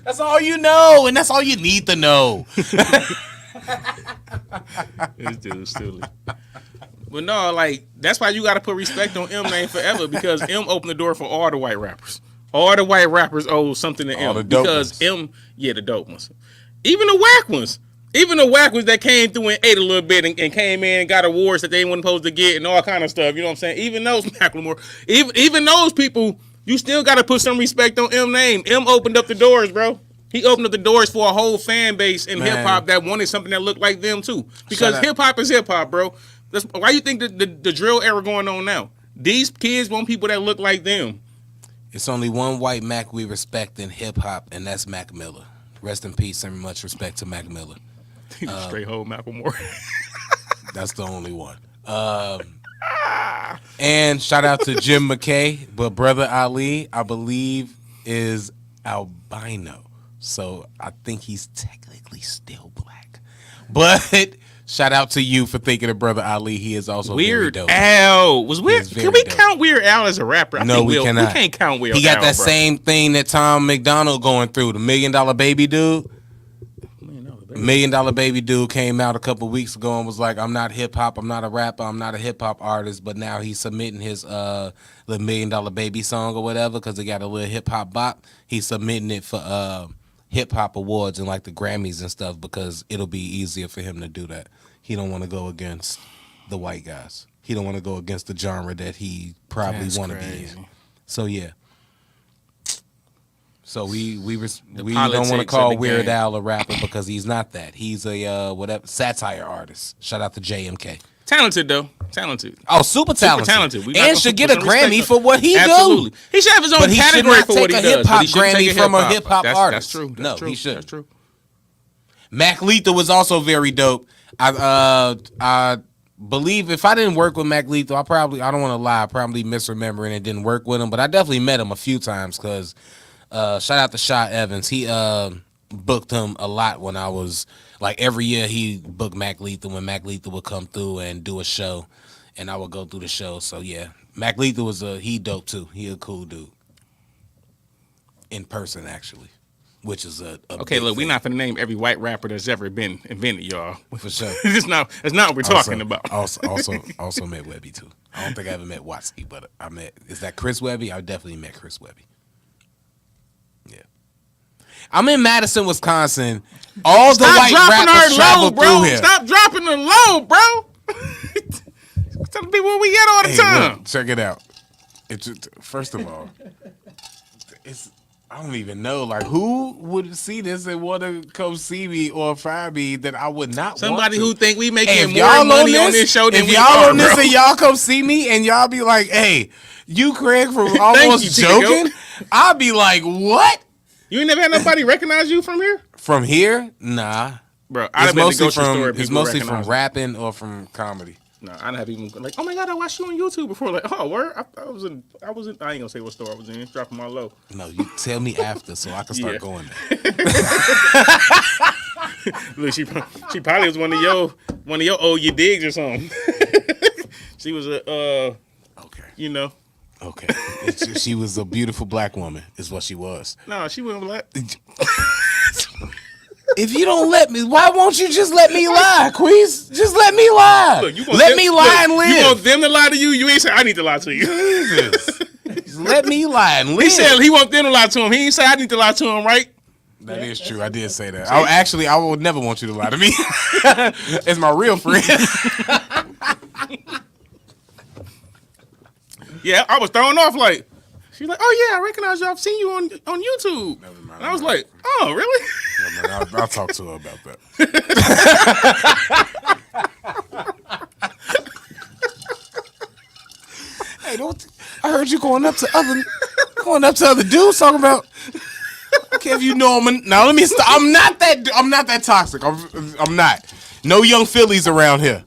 That's all you know, and that's all you need to know. This dude's silly. But no, like that's why you gotta put respect on M name forever, because M opened the door for all the white rappers. All the white rappers owe something to M. The dope because ones. The dope ones. Even the whack ones. Even the whack ones that came through and ate a little bit and came in and got awards that they weren't supposed to get and all kind of stuff. You know what I'm saying? Even those Macklemore, even those people, you still got to put some respect on M name. M opened up the doors, bro. He opened up the doors for a whole fan base in hip hop that wanted something that looked like them too. Because hip hop is hip hop, bro. That's why you think the drill era going on now. These kids want people that look like them. It's only one white Mac we respect in hip hop, and that's Mac Miller. Rest in peace and much respect to Mac Miller. Straight whole Macklemore. That's the only one. And shout out to Jim McKay, but Brother Ali, I believe, is albino. So I think he's technically still black. But shout out to you for thinking of Brother Ali. He is also Weird very dope. Al. Can we count Weird Al as a rapper? No, we cannot. We can't count Weird Al. He got that same thing that Tom McDonald going through, the $1 Million Baby dude. $1 Million Baby dude came out a couple weeks ago and was like, I'm not hip hop, I'm not a rapper, I'm not a hip hop artist, but now he's submitting his the $1 Million Baby song or whatever because he got a little hip hop bop. He's submitting it for hip hop awards and like the Grammys and stuff because it'll be easier for him to do that. He don't want to go against the white guys. He don't want to go against the genre that he probably want to be in. So yeah. So we don't want to call Weird Al a rapper because he's not that. He's a whatever satire artist. Shout out to JMK. Talented though. Talented. Oh, super talented. We not And gonna should put get a some respect Grammy on- for what he Absolutely. do. He should have his own But he should category not for what take he a does. hip-hop but he shouldn't take Grammy from a hip-hop That's artist. true. No, That's true. he shouldn't. That's true. Mac Lethal was also very dope. I believe if I didn't work with Mac Lethal, I don't want to lie, I probably misremembering and didn't work with him, but I definitely met him a few times because shout out to Shaw Evans. He booked him a lot when I was like every year he booked Mac Lethal when Mac Lethal would come through and do a show, and I would go through the show. So yeah, Mac Lethal was he dope too. He a cool dude in person actually. Which is a Okay, look, thing. we're not gonna name every white rapper that's ever been invented, y'all. For sure. That's not what we're talking about. Also met Webby too. I don't think I ever met Watsky, but is that Chris Webby? I definitely met Chris Webby. Yeah. I'm in Madison, Wisconsin. All the white rappers travel through here. Stop dropping the low, bro. Tell the people where we at all the time. Look, check it out. First of all, I don't even know. Like, who would see this and want to come see me or find me that I would not Somebody want who to? think we making Hey, if more y'all money on this show than if we y'all are, on this bro. and y'all come see me and y'all be like, hey, you Craig from Thank Almost you, Joking? I'll be like, what? You ain't never had nobody recognize you from here? From here? Nah. Bro, I'd have been to the grocery store. It's mostly from rapping or from comedy. No, I don't have even like, oh my god, I watched you on YouTube before. Like, oh, where? I was in. I ain't gonna say what store I was in. Dropping my low. No, you tell me after so I can start Yeah. going there. Look, she probably was one of your old you digs or something. She was a Okay. you know. Okay. She was a beautiful black woman, is what she was. No, she wasn't black. If you don't let me, why won't you just let me lie, Quis? Just let me lie. Look, Let me lie and live. You want them to lie to you? You ain't say I need to lie to you. Jesus. Just let me lie and live. He said he want them to lie to him. He ain't say I need to lie to him, right? That is true. I did say that. I would never want you to lie to me. As my real friend. Yeah, I was thrown off like. She's like, oh yeah, I recognize you. I've seen you on YouTube. Never mind. And I was like, oh really? I'll talk to her about that. Hey, I heard you going up to other dudes talking about. Okay, if you know him. Now let me stop. I'm not that toxic. I'm not. No young Phillies around here.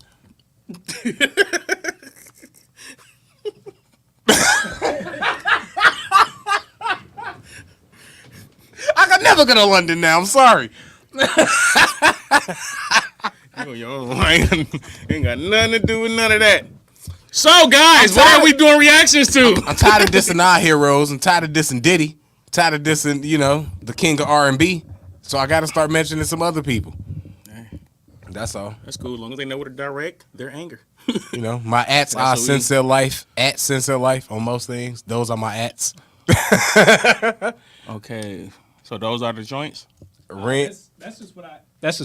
I could never go to London now. I'm sorry. You on your own. Ain't got nothing to do with none of that. So guys, what are we doing reactions to? I'm tired of dissing our heroes. I'm tired of dissing Diddy. Tired of dissing, the king of R&B. So I got to start mentioning some other people. That's all. That's cool. As long as they know where to direct their anger. My ats are what we- Sincere Life. At Sincere Life on most things. Those are my ats. Okay. So those are the joints? Rent. That's just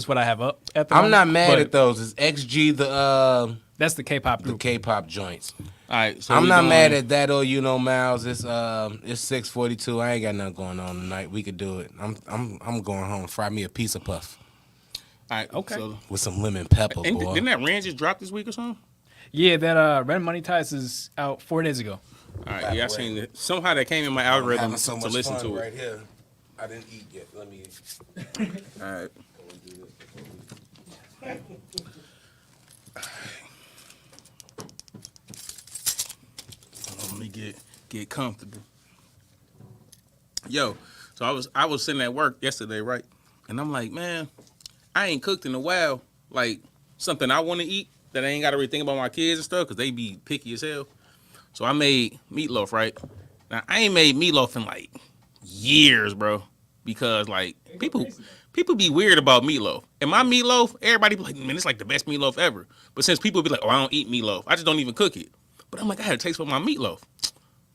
what I have up. At the I'm moment, not mad but at those. It's XG That's the K-pop the group. K-pop joints. All right. So I'm we not going- mad at that or Miles. It's 6:42. I ain't got nothing going on tonight. We could do it. I'm going home. Fry me a piece of puff All right. Okay. So, with some lemon pepper, and boy. didn't that Rand just drop this week or something? Yeah, that Red Money Ties is out 4 days ago. All right. Yeah, I seen it. Somehow that came in my algorithm Having so to much listen fun to it. right here. I didn't eat yet. Let me. All right. Let me get comfortable. Yo, so I was sitting at work yesterday, right? And I'm like, man, I ain't cooked in a while. Like something I want to eat that I ain't got to really think about my kids and stuff because they be picky as hell. So I made meatloaf, right? Now I ain't made meatloaf in like years, bro, because like people be weird about meatloaf. And my meatloaf, everybody be like, man, it's like the best meatloaf ever. But since people be like, oh, I don't eat meatloaf, I just don't even cook it. But I'm like, I had a taste for my meatloaf,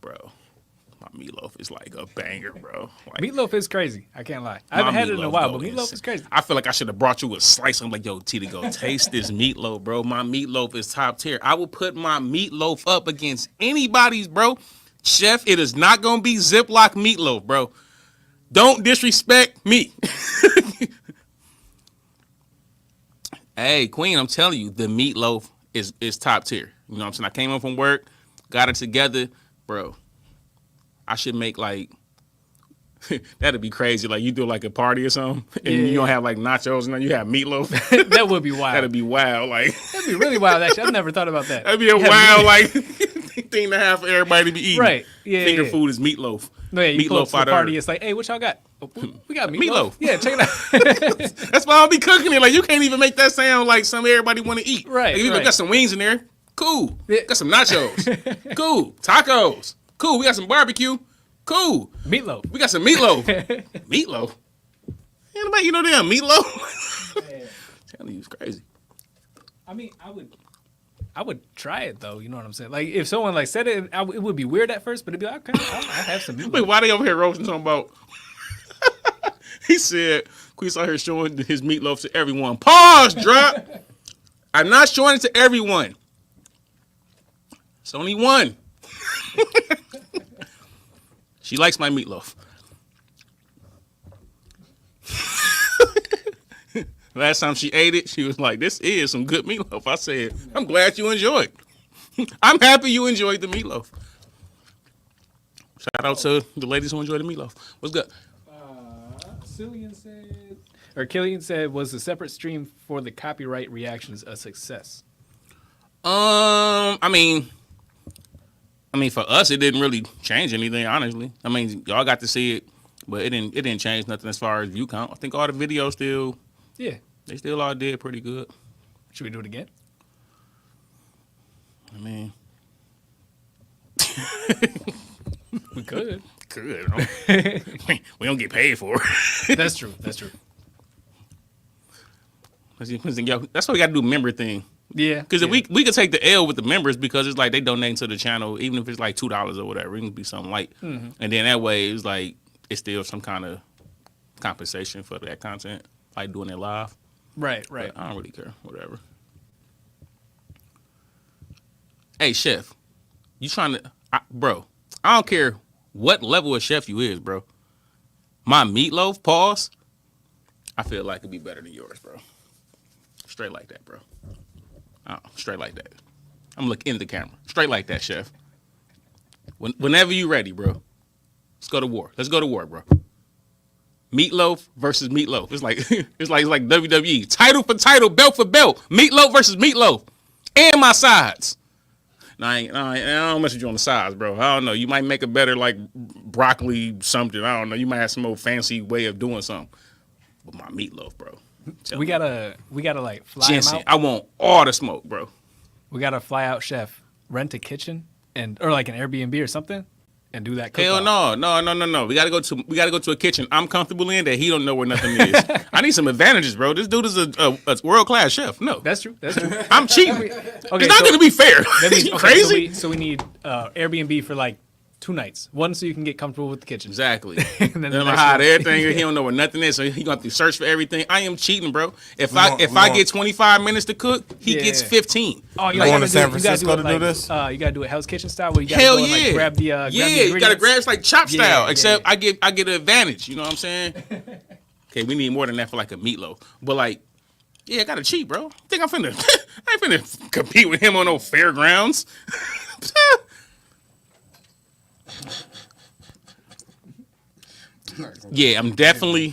bro. My meatloaf is like a banger, bro. Like, Meatloaf is crazy. I can't lie. I haven't had it in a while, but meatloaf is crazy. I feel like I should have brought you a slice. I'm like, yo, T, to go taste this meatloaf, bro. My meatloaf is top tier. I will put my meatloaf up against anybody's, bro. Chef, it is not going to be Ziploc meatloaf, bro. Don't disrespect me. Hey, Queen, I'm telling you, the meatloaf is top tier. You know what I'm saying? I came home from work, got it together, bro. I should make like that'd be crazy. Like you do like a party or something, and you don't have like nachos, and then you have meatloaf. That would be wild. That'd be wild. Like That'd be really wild. Actually, I've never thought about that. that'd be a wild like thing to have for everybody to be eating. Right. Yeah. Finger food is meatloaf. No, yeah, you pull up Meatloaf to the out party. of It's like, hey, what y'all got? Oh, we got Meatloaf. Yeah, check it out. That's why I'll be cooking it. Like you can't even make that sound like something everybody want to eat. Right, Like, we right. got some wings in there. Cool. Yeah. Got some nachos. Cool. Tacos. Cool. We got some barbecue. Cool. Meatloaf. We got some meatloaf. Meatloaf. Anybody you know damn meatloaf? Telling you it's crazy. I mean, I would try it though. You know what I'm saying? Like if someone like said it, it would be weird at first, but it'd be like, okay, I'll have some meatloaf. Wait, why they over here roasting talking about? He said Quis out here showing his meatloaf to everyone. Pause. Drop. I'm not showing it to everyone. It's only one. She likes my meatloaf. Last time she ate it, she was like, this is some good meatloaf. I said, I'm glad you enjoyed. I'm happy you enjoyed the meatloaf. Shout out to the ladies who enjoy the meatloaf. What's good? Killian said, was the separate stream for the copyright reactions a success? I mean, for us, it didn't really change anything, honestly. I mean, y'all got to see it, but it didn't change nothing as far as view count. I think all the videos still, Yeah. they still all did pretty good. Should we do it again? I mean, We could. good. We don't get paid for it. That's true. That's true. That's why we got to do member thing. Yeah. Because if we could take the L with the members because it's like they donate to the channel, even if it's like $2 or whatever, it can be something light. Mm-hmm. And then that way it's like it's still some kind of compensation for that content, like doing it live. Right, right. But I don't really care, whatever. Hey, chef, you trying to, bro? I don't care what level of chef you is, bro. My meatloaf, pause. I feel like it'd be better than yours, bro. Straight like that, bro. Straight like that. I'm looking in the camera. Straight like that, chef. Whenever you ready, bro. Let's go to war. Let's go to war, bro. Meatloaf versus meatloaf. It's like it's like WWE. Title for title, belt for belt. Meatloaf versus meatloaf. And my sides. I don't mess with you on the sides, bro. I don't know. You might make a better like broccoli something. I don't know. You might have some old fancy way of doing something. But my meatloaf, bro. We gotta like fly him Jensen, out. I want all the smoke, bro. We gotta fly out chef, rent a kitchen or like an Airbnb or something, and do that. Hell cook-off. no. We gotta go to a kitchen I'm comfortable in that he don't know where nothing is. I need some advantages, bro. This dude is a world class chef. No, That's true. That's true. I'm cheating. Okay, It's not gonna be fair. that means, You okay, crazy? So we need Airbnb for like 2 nights. One so you can get comfortable with the kitchen. Exactly. And Then the I'm next hide one- everything. He don't know where nothing is, so he gonna have to search for everything. I am cheating, bro. If We I want- get 25 minutes to cook, he Yeah. gets 15. Oh, you Like, gotta going to San you gotta Francisco it to do like, this? You gotta do it Hell's Kitchen style, where you gotta Hell go and, yeah. like, grab the Yeah, you gotta ingredients. grab it's like chop Yeah, style. yeah, Except I get an advantage. You know what I'm saying? Okay, we need more than that for like a meatloaf. But like, yeah, I gotta cheat, bro. Think I ain't finna compete with him on no fairgrounds. Yeah, I'm definitely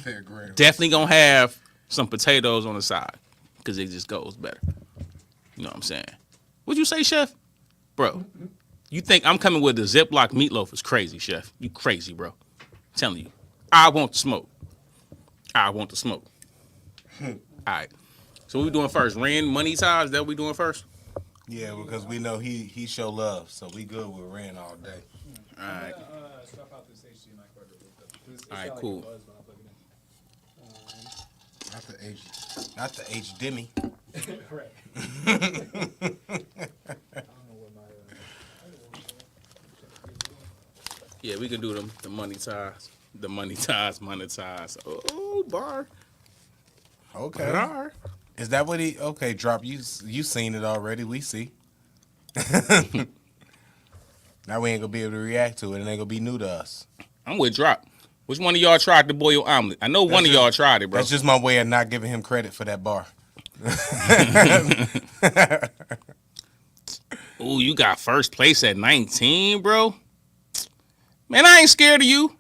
gonna have some potatoes on the side because it just goes better. You know what I'm saying? What'd you say, chef? Bro, you think I'm coming with a Ziploc meatloaf is crazy, chef. You crazy, bro. I'm telling you. I want the smoke. I want the smoke. All right. So what we doing first? Ren, money ties? Is that what we doing first? Yeah, because we know he show love, so we good with Ren all day. All right. All right, cool. Not the H Demi. Yeah, we can do the money ties. The money ties, monetize. Oh, bar. Okay. Bar. Is that what he? Okay, drop. You seen it already? We see. Now we ain't gonna be able to react to it. It ain't gonna be new to us. I'm with Drop. Which one of y'all tried the boiled omelet? I know one of y'all tried it, bro. That's just my way of not giving him credit for that bar. Ooh, you got first place at 19, bro. Man, I ain't scared of you.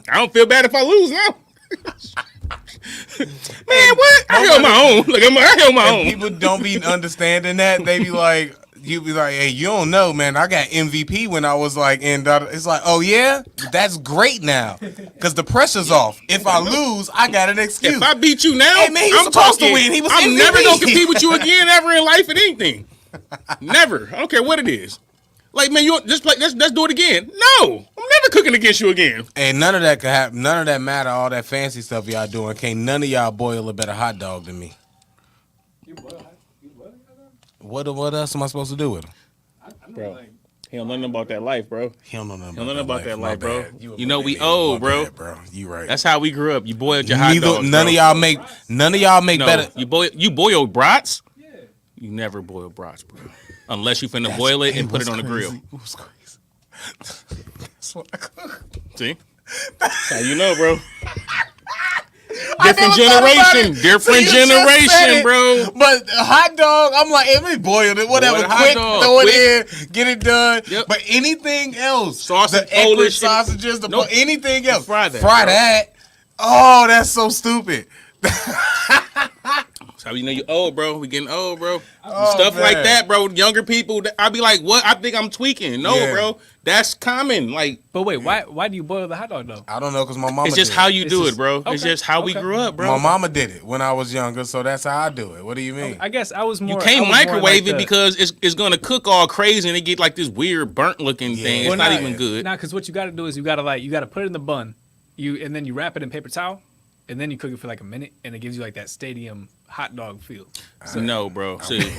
I don't feel bad if I lose now. Man, what? I held my own. Look, I held my own. People don't be understanding that. They be like, you be like, hey, you don't know, man. I got MVP when I was like in. It's like, oh yeah, that's great now, because the pressure's off. If I lose, I got an excuse. If I beat you now, Hey, man, he was I'm supposed to talking, win. He was I'm MVP. never gonna compete with you again ever in life at anything. Never. I don't care what it is. Like, man, you just play. Let's do it again. No, I'm never cooking against you again. And none of that could happen. None of that matter. All that fancy stuff y'all doing. Can't none of y'all boil a better hot dog than me. What else am I supposed to do with him? Bro, he don't know nothing about that life, bro. He don't know nothing He don't know about that My life, bro. bad. You know we My old, bro. bad, bro. You right. That's how we grew up. You boiled your hot dogs, None bro. of y'all make. None of y'all make No, better. you boil brats? Yeah. You never boil brats, bro. Unless you finna boil it and put it on the grill. It was crazy. That's what I cook. See? That's how you know, bro. I Different never thought about generation. it. Different So you just said generation, it. bro. But a hot dog, I'm like, hey, let me boil it, whatever, Boil the hot quick, dog, throw quick. it in, get it done. Yep. But anything else, Sausage, the Polish Polish, sausages, Nope. anything else, Fry that, Fry bro. that. Oh, that's so stupid. That's how you know you old, bro. We getting old, bro. Oh, Stuff man. like that, bro. Younger people, I be like, what? I think I'm tweaking. No, Yeah. bro. That's common. Like, But wait, why do you boil the hot dog though? I don't know, because my mama it's just did how it. you It's do just- it, bro. It's okay, just how we okay. grew up, bro. My mama did it when I was younger, so that's how I do it. What do you mean? I guess I was more. You I can't was more microwave like it the- because it's gonna cook all crazy and it get like this weird burnt looking Yeah. thing. It's Well, not nah, even good. Nah, because what you got to do is you got to put it in the bun, and then you wrap it in paper towel, and then you cook it for like a minute, and it gives you like that stadium hot dog feel. No, bro. See,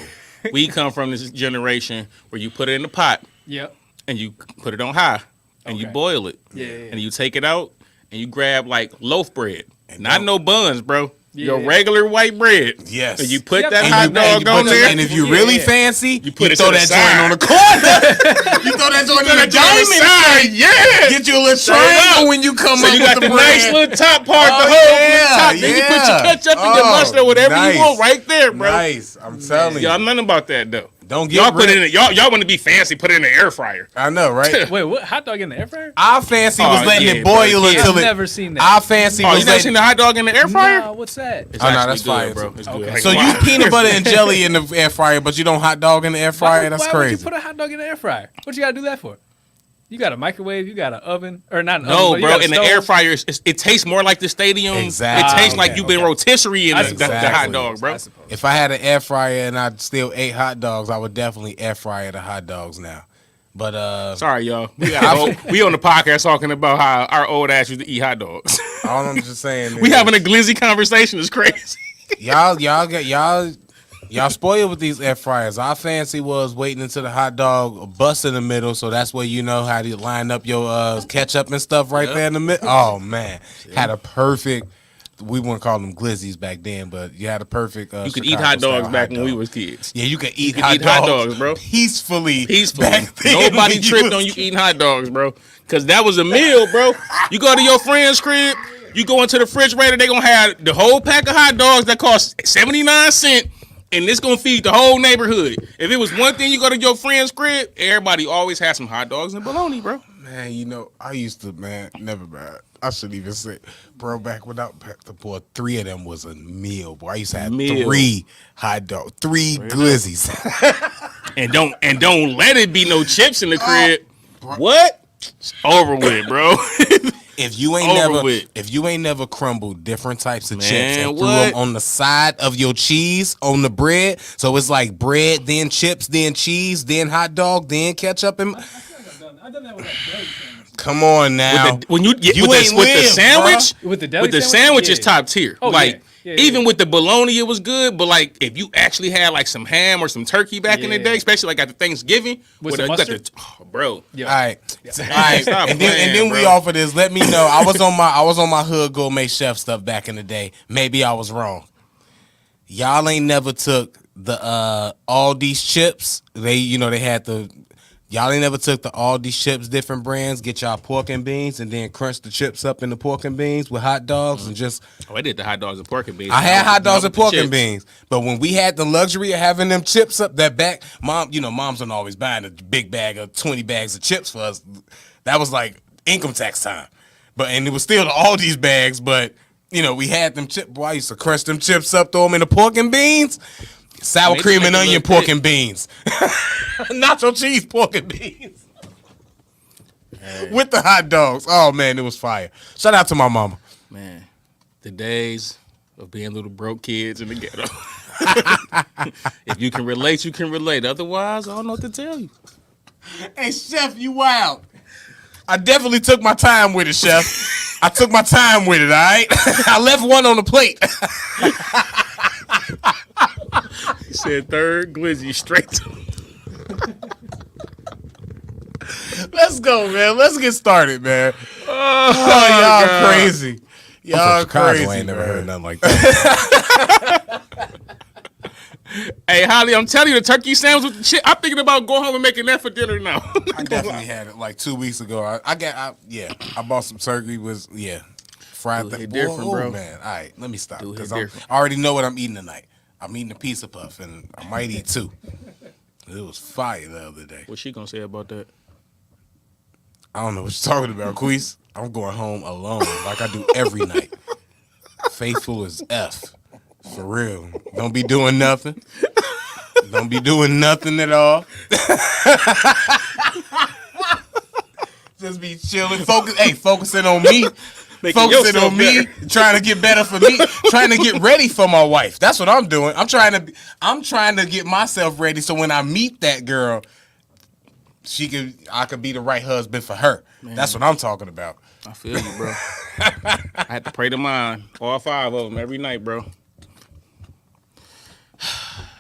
we come from this generation where you put it in the pot Yep. and you put it on high and you Okay. boil it. Yeah. And you take it out and you grab like loaf bread. And Not don't- no buns, bro. Your Yeah. regular white bread. Yes. And you put Yep. that And hot you- dog on there. And if you Yeah, really yeah. fancy, you put it throw to the that side. joint on the corner. You throw that joint in the diamond. Yeah. Get you a little Straight up. triangle when you come So up you with got the bread. nice little top part, Oh, the whole yeah, top. Then you put your yeah. ketchup and your Oh, mustard, whatever nice. you want, right there, bro. Nice. I'm telling Y'all you. nothing about that though. Don't get Y'all put rid- it in. Y'all want to be fancy. Put it in the air fryer. I know, right? Wait, what? Hot dog in the air fryer? Our fancy was Oh, letting yeah, it boil bro. Yeah. until I've it. never seen that. Our fancy Oh, was you never seen letting. the hot dog in the air fryer? Nah, what's that? It's Oh, no, actually that's good, fire, bro. too. It's Okay. good. So you peanut butter and jelly in the air fryer, but you don't hot dog in the air fryer? That's why crazy. would you put a hot dog in the air fryer? What you got to do that for? You got a microwave, you got an oven, or not an oven, No, but you bro. got a In the stove. air fryer, it tastes more like the stadium. Exactly. It tastes like Okay, you've been okay. rotisserie in I the suppose. hot Exactly. dog, bro. I suppose. If I had an air fryer and I still ate hot dogs, I would definitely air fryer the hot dogs now. But Sorry, y'all. We on the podcast talking about how our old ass used to eat hot dogs. all I'm just saying is We having a glizzy conversation. It's crazy. y'all spoiled with these air fryers. Our fancy was waiting until the hot dog bust in the middle, so that's where you know how to line up your ketchup and stuff right there in the middle. Oh man, had a perfect. We wouldn't call them glizzies back then, but you had a perfect. You could eat hot dogs back when we was kids. Yeah, you could eat, could hot, eat hot dogs dogs, bro. Peacefully. Peacefully. back then Nobody when tripped was on you eating hot dogs, bro. Cause that was a meal, bro. You go to your friend's crib, you go into the refrigerator, they gonna have the whole pack of hot dogs that cost 79 cents, and it's gonna feed the whole neighborhood. If it was one thing, you go to your friend's crib, everybody always has some hot dogs and bologna, bro. Man, you know, I used to, never mind. I shouldn't even say, bro, back without the boy, 3 of them was a meal, boy. I used to have Meal. 3 hot dogs, 3 glizzies. And don't let it be no chips in the crib. What? It's over with, bro. If you ain't never crumbled different types of chips Man, and threw what? them on the side of your cheese on the bread, so it's like bread, then chips, then cheese, then hot dog, then ketchup, and I've done that with that deli sandwich. come on now. When you get You with ain't the live, sandwich, With the deli with the sandwich? sandwich is Yeah. top tier. Oh, like yeah, even yeah. with the bologna, it was good. But like if you actually had like some ham or some turkey back in the Yeah. day, especially like after Thanksgiving, With where some you got mustard? bro. Yeah. All right, all right, Stop and then playing, we bro. offer this. Let me know. I was on my hood gourmet chef stuff back in the day. Maybe I was wrong. Y'all ain't never took the all these chips. They had the Y'all ain't never took the Aldi chips, different brands, get y'all pork and beans, and then crunch the chips up in the pork and beans with hot dogs and just. Oh, I did the hot dogs and pork and beans. I had hot dogs and pork and chips. beans, but when we had the luxury of having them chips up that back, moms don't always buying a big bag of 20 bags of chips for us. That was like income tax time, and it was still all these bags, but we had them chips. Boy, I used to crunch them chips up, throw them in the pork and beans. Sour cream and onion pork and beans. Nacho cheese pork and beans. With the hot dogs. Oh, man, it was fire. Shout out to my mama. Man, the days of being little broke kids in the ghetto. If you can relate, you can relate. Otherwise, I don't know what to tell you. Hey, Chef, you wild. I definitely took my time with it, Chef. I took my time with it, all right? I left one on the plate. He said third glizzy straight to Let's go, man. Let's get started, man. Oh, y'all God. crazy. Y'all crazy. I ain't never man. heard nothing like that. Hey, Holly, I'm telling you, the turkey sandwich with the shit. I'm thinking about going home and making that for dinner now. I definitely had it like 2 weeks ago. I bought some turkey. Fried Dude, that. hit different, Whoa, bro. man. All right, let me stop Dude, hit because I different. already know what I'm eating tonight. I'm eating a pizza puff, and I might eat 2. It was fire the other day. What's she gonna say about that? I don't know what you're talking about, Quis. I'm going home alone like I do every night. Faithful as F. For real. Don't be doing nothing. Don't be doing nothing at all. Just be chilling. Focusing on me. Focusing on me. Trying to get better for me. Trying to get ready for my wife. That's what I'm doing. I'm trying to get myself ready so when I meet that girl, I could be the right husband for her. Man. That's what I'm talking about. I feel you, bro. I had to pray to mine, all 5 of them every night, bro.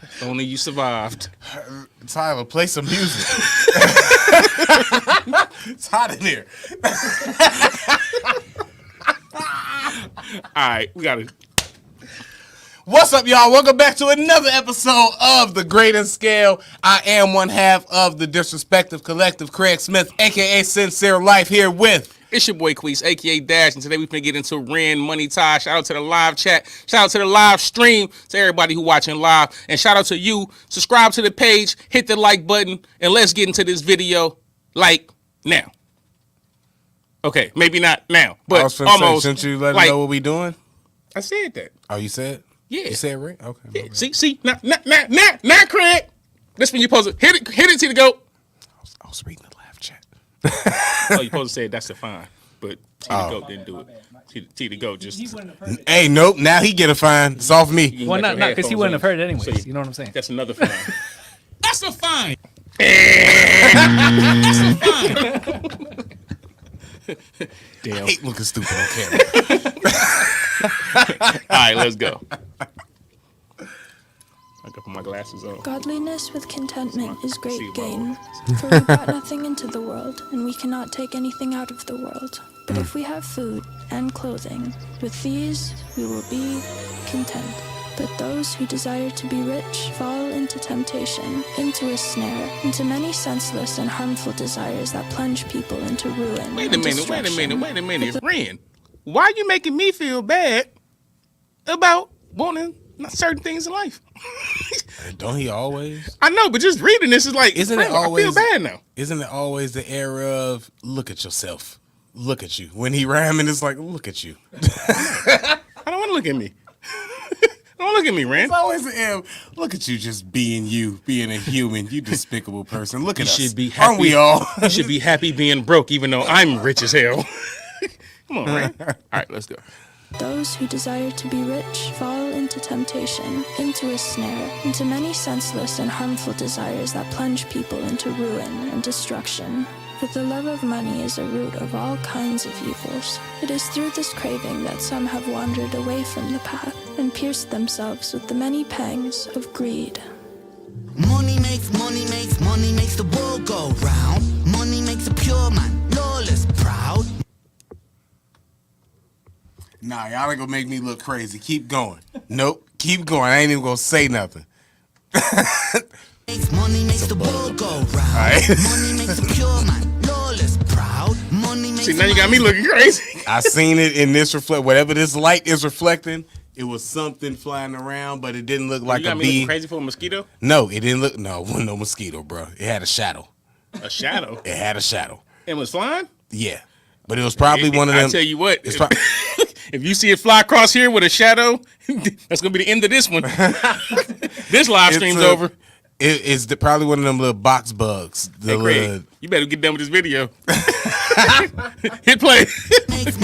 If only you survived. Tyler, play some music. It's hot in here. All right, we gotta. What's up, y'all? Welcome back to another episode of The Grading Scale. I am one half of the Disrespective Collective, Craig Smith, a.k.a. Sincere Life, here with... It's your boy Quis, a.k.a. Dash, and today we're going to get into Rand Money Tie. Shout out to the live chat. Shout out to the live stream, to everybody who watching live. And shout out to you. Subscribe to the page, hit the like button, and let's get into this video now. Okay, maybe not now, but I was finna almost. say, shouldn't you let them know what we doing? I said that. Oh, you said? Yeah. You said right? Okay. Yeah. See, not Craig. This when you supposed to hit it to the goat. I was reading the live chat. Oh, you supposed to say that's a fine, but T the goat didn't do it. T the goat just. Hey, nope. Now he get a fine. It's off me. Well, not because he wouldn't have heard it anyways. So You know what I'm saying? That's another fine. That's a fine. Damn. I hate looking stupid on camera. All right, let's go. I got to put my glasses on. Godliness with contentment is great See, gain, for we brought nothing into the world, and we cannot take anything out of the world. But if we have food and clothing, with these we will be content. But those who desire to be rich fall into temptation, into a snare, into many senseless and harmful desires that plunge people into ruin. Wait a and minute. destruction. Ren, why are you making me feel bad about wanting certain things in life? Don't he always? I know, but just reading this is like, Isn't it I always? feel bad now. Isn't it always the era of look at yourself, look at you? When he rhyming, it's like look at you. I don't want to look at me. Don't look at me, Rand. It's always the era. Look at you, just being you, being a human. You despicable person. Look at us. should be happy. Aren't we all? You should be happy being broke, even though I'm rich as hell. Come on, Rand. All right, let's go. Those who desire to be rich fall into temptation, into a snare, into many senseless and harmful desires that plunge people into ruin and destruction. But the love of money is a root of all kinds of evils. It is through this craving that some have wandered away from the path and pierced themselves with the many pangs of greed. Money makes the world go round. Money makes a pure man lawless, proud. Nah, y'all ain't gonna make me look crazy. Keep going. Nope. Keep going. I ain't even gonna say nothing. Money makes the world go round. Right. Money makes a pure man lawless, proud. Money makes See, now you got me looking crazy. I seen it in this reflect. Whatever this light is reflecting, it was something flying around, but it didn't look like You got a me looking bee. crazy for a mosquito? No, it didn't look. No, it wasn't no mosquito, bro. It had a shadow. A shadow. It had a shadow. It was flying? Yeah, but it was probably one of them. I tell you what, It's if you see it fly across here with a shadow, that's gonna be the end of this one. This live stream's over. It's probably one of them little box bugs. The Hey, Craig, little, you better get done with this video. Hit play.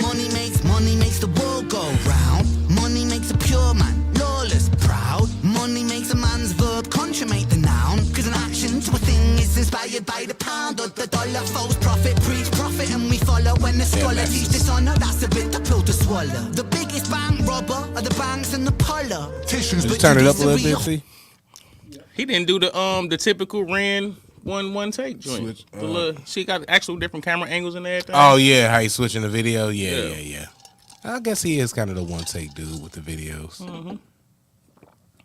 money makes the world go round. Money makes a pure man lawless, proud. Money makes a man's verb consummate the noun. Cause an action to a thing is inspired by the pound or the dollar. False prophet, preach profit, and we follow. When the scholar teach dishonor, that's a bit the pill to swallow. The biggest bank robber are the banks and the politicians. just turn it up a little bit, see? He didn't do the typical Ran one take joint. Switch, The little, she got actual different camera angles and everything. Oh yeah, how you switching the video? Yeah. Yeah. I guess he is kind of the one take dude with the videos.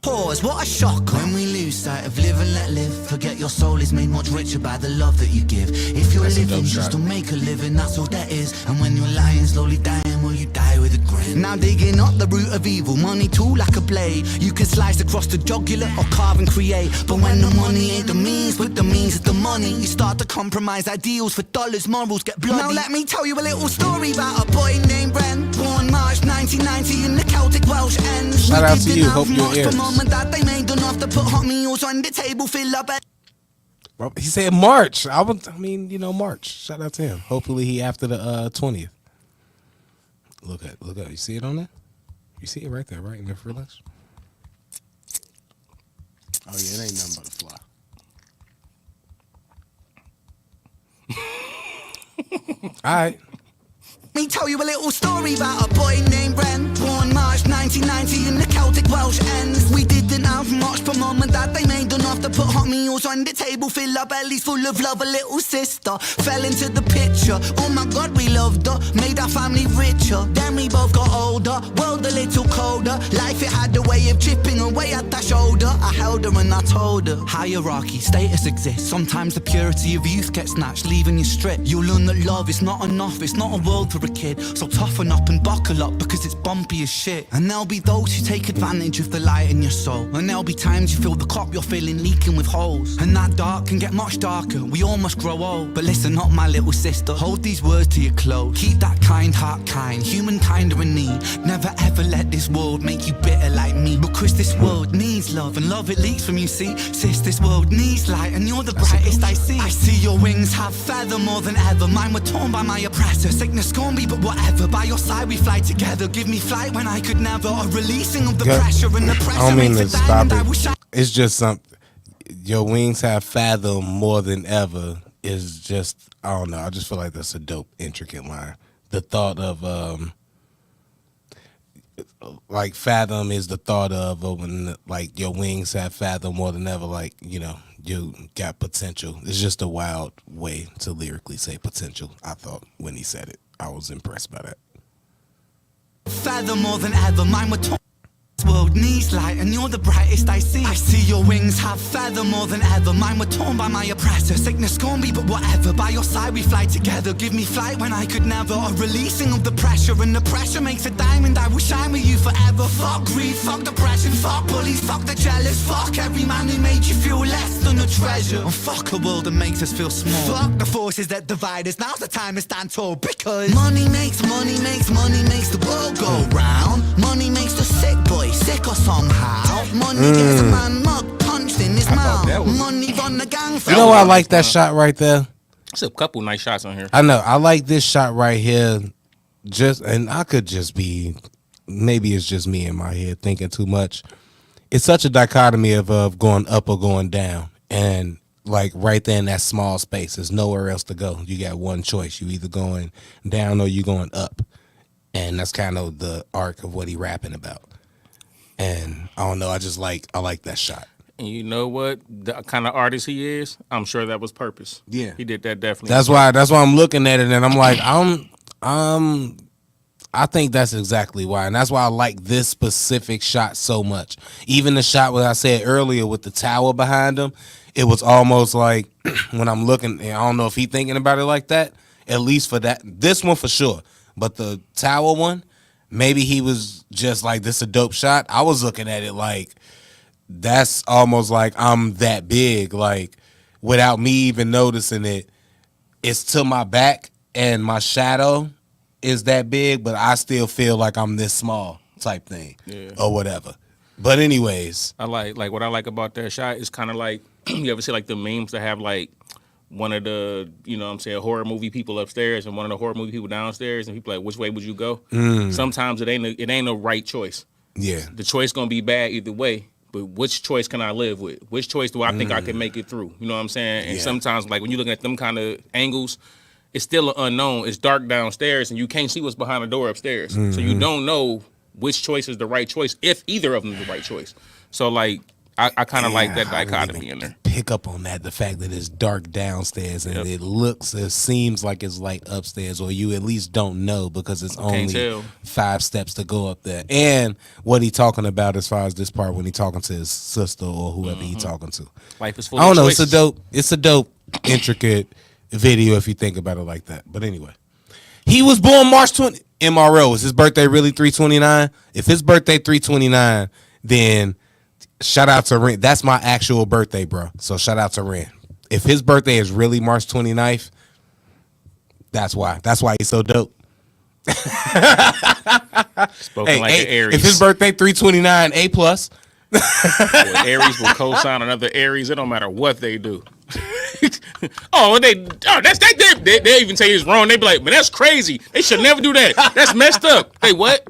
Pause, what a shock when we lose sight of live and let live. Forget your soul is made much richer by the love that you give. If you're That's a living dope just shot. to make a living, that's all that is. And when you're lying, slowly dying, well you die with a grin. Now digging up the root of evil, money too like a blade. You can slice across the jugular or carve and create. But when the money ain't the means, but the means is the money, you start to compromise ideals for dollars, morals get bloody. Now let me tell you a little story about a boy named Bren. Born March 1990 in the Celtic Welsh ends. Shout We out to didn't you, have hope your much, but ears. Mum and Dad, they made enough to put hot meals on the table, fill up. He said March. March. Shout out to him. Hopefully he after the 20th. Look up. You see it on there? You see it right there, right in the freelance? Oh yeah, it ain't nothing but a fly. All right. Me tell you a little story about a boy named Bren. Born March 1990 in the Celtic Welsh ends. We didn't have much, but Mum and Dad, they made enough to put hot meals on the table, fill our bellies full of love. A little sister fell into the picture. Oh my God, we loved her, made our family richer. Then we both got older, world a little colder. Life, it had a way of chipping away at that shoulder. I held her and I told her, hierarchy, status exists. Sometimes the purity of youth gets snatched, leaving you stripped. You'll learn that love is not enough, it's not a world for a kid. So toughen up and buckle up, because it's bumpy as shit. And there'll be those who take advantage of the light in your soul. And there'll be times you feel the cup you're filling leaking with holes. And that dark can get much darker, we all must grow old. But listen up, my little sister, hold these words to your close. Keep that kind heart kind, humankind are in need. Never ever let this world make you bitter like me. Because this world needs love, and love it leaks from you, see. Sis, this world needs light, and you're the brightest I see. I see your wings have feather more than ever. Mine were torn by my oppressor. Sickness scorn me, but whatever. By your side we fly together. Give me flight when I could never. A releasing of the pressure, and the pressure I don't mean makes to a stop diamond. I it. wish I It's just something. Your wings have fathom more than ever is just, I don't know. I just feel like that's a dope, intricate line. The thought of, like, fathom is the thought of when, like, your wings have fathom more than ever, like, you got potential. It's just a wild way to lyrically say potential, I thought, when he said it. I was impressed by that. fathom more than ever. Mine were torn. This world needs light, and you're the brightest I see. I see your wings have feather more than ever. Mine were torn by my oppressor. Sickness scorn me, but whatever. By your side we fly together. Give me flight when I could never. A releasing of the pressure, and the pressure makes a diamond. I will shine with you forever. Fuck greed, fuck depression, fuck bullies, fuck the jealous. Fuck every man who made you feel less than a treasure. And fuck a world that makes us feel small. Fuck the forces that divide us. Now's the time to stand tall, because money makes the world go round. Money makes the sick boy sicker somehow. Money gets a man mug punched in his mouth. Money run the gang. You know why I like that shot right there? There's a couple nice shots on here. I know. I like this shot right here. And I could just be, maybe it's just me in my head thinking too much. It's such a dichotomy of going up or going down. And like right there in that small space, there's nowhere else to go. You got one choice. You either going down or you going up. And that's kind of the arc of what he rapping about. And I don't know. I like that shot. And you know what? The kind of artist he is, I'm sure that was purpose. Yeah. He did that definitely. That's why I'm looking at it and I'm like, I think that's exactly why. And that's why I like this specific shot so much. Even the shot what I said earlier with the tower behind him, it was almost like when I'm looking, and I don't know if he thinking about it like that, at least for that, this one for sure. But the tower one, maybe he was just like, this a dope shot. I was looking at it like, that's almost like I'm that big, like without me even noticing it, it's to my back and my shadow is that big, but I still feel like I'm this small type thing or whatever. But anyways, I like what I like about that shot is kind of like you ever see like the memes that have like one of the, you know what I'm saying, horror movie people upstairs and one of the horror movie people downstairs, and people like, which way would you go? Sometimes it ain't a right choice. yeah. The choice gonna be bad either way, but which choice can I live with? Which choice do I think I can make it through? You know what I'm saying? And sometimes like when you're looking at them kind of angles, it's still an unknown. It's dark downstairs and you can't see what's behind the door upstairs. So you don't know which choice is the right choice, if either of them is the right choice. So like I kind of like that dichotomy in there. Pick up on that, the fact that it's dark downstairs and it seems like it's light upstairs, or you at least don't know because it's only 5 steps to go up there. And what he talking about as far as this part when he talking to his sister or whoever he talking to. Life is full I don't of know. choices. It's a dope, intricate video if you think about it like that. But anyway, he was born March 20. MRO, is his birthday really 3/29? If his birthday 3/29, then shout out to Ren. That's my actual birthday, bro. So shout out to Ren. If his birthday is really March 29th, that's why. That's why he's so dope. Spoken like an Aries. If his birthday 3/29, A+. Boy, Aries will co-sign another Aries. It don't matter what they do. They even say it's wrong. They be like, man, that's crazy. They should never do that. That's messed up. Hey, what?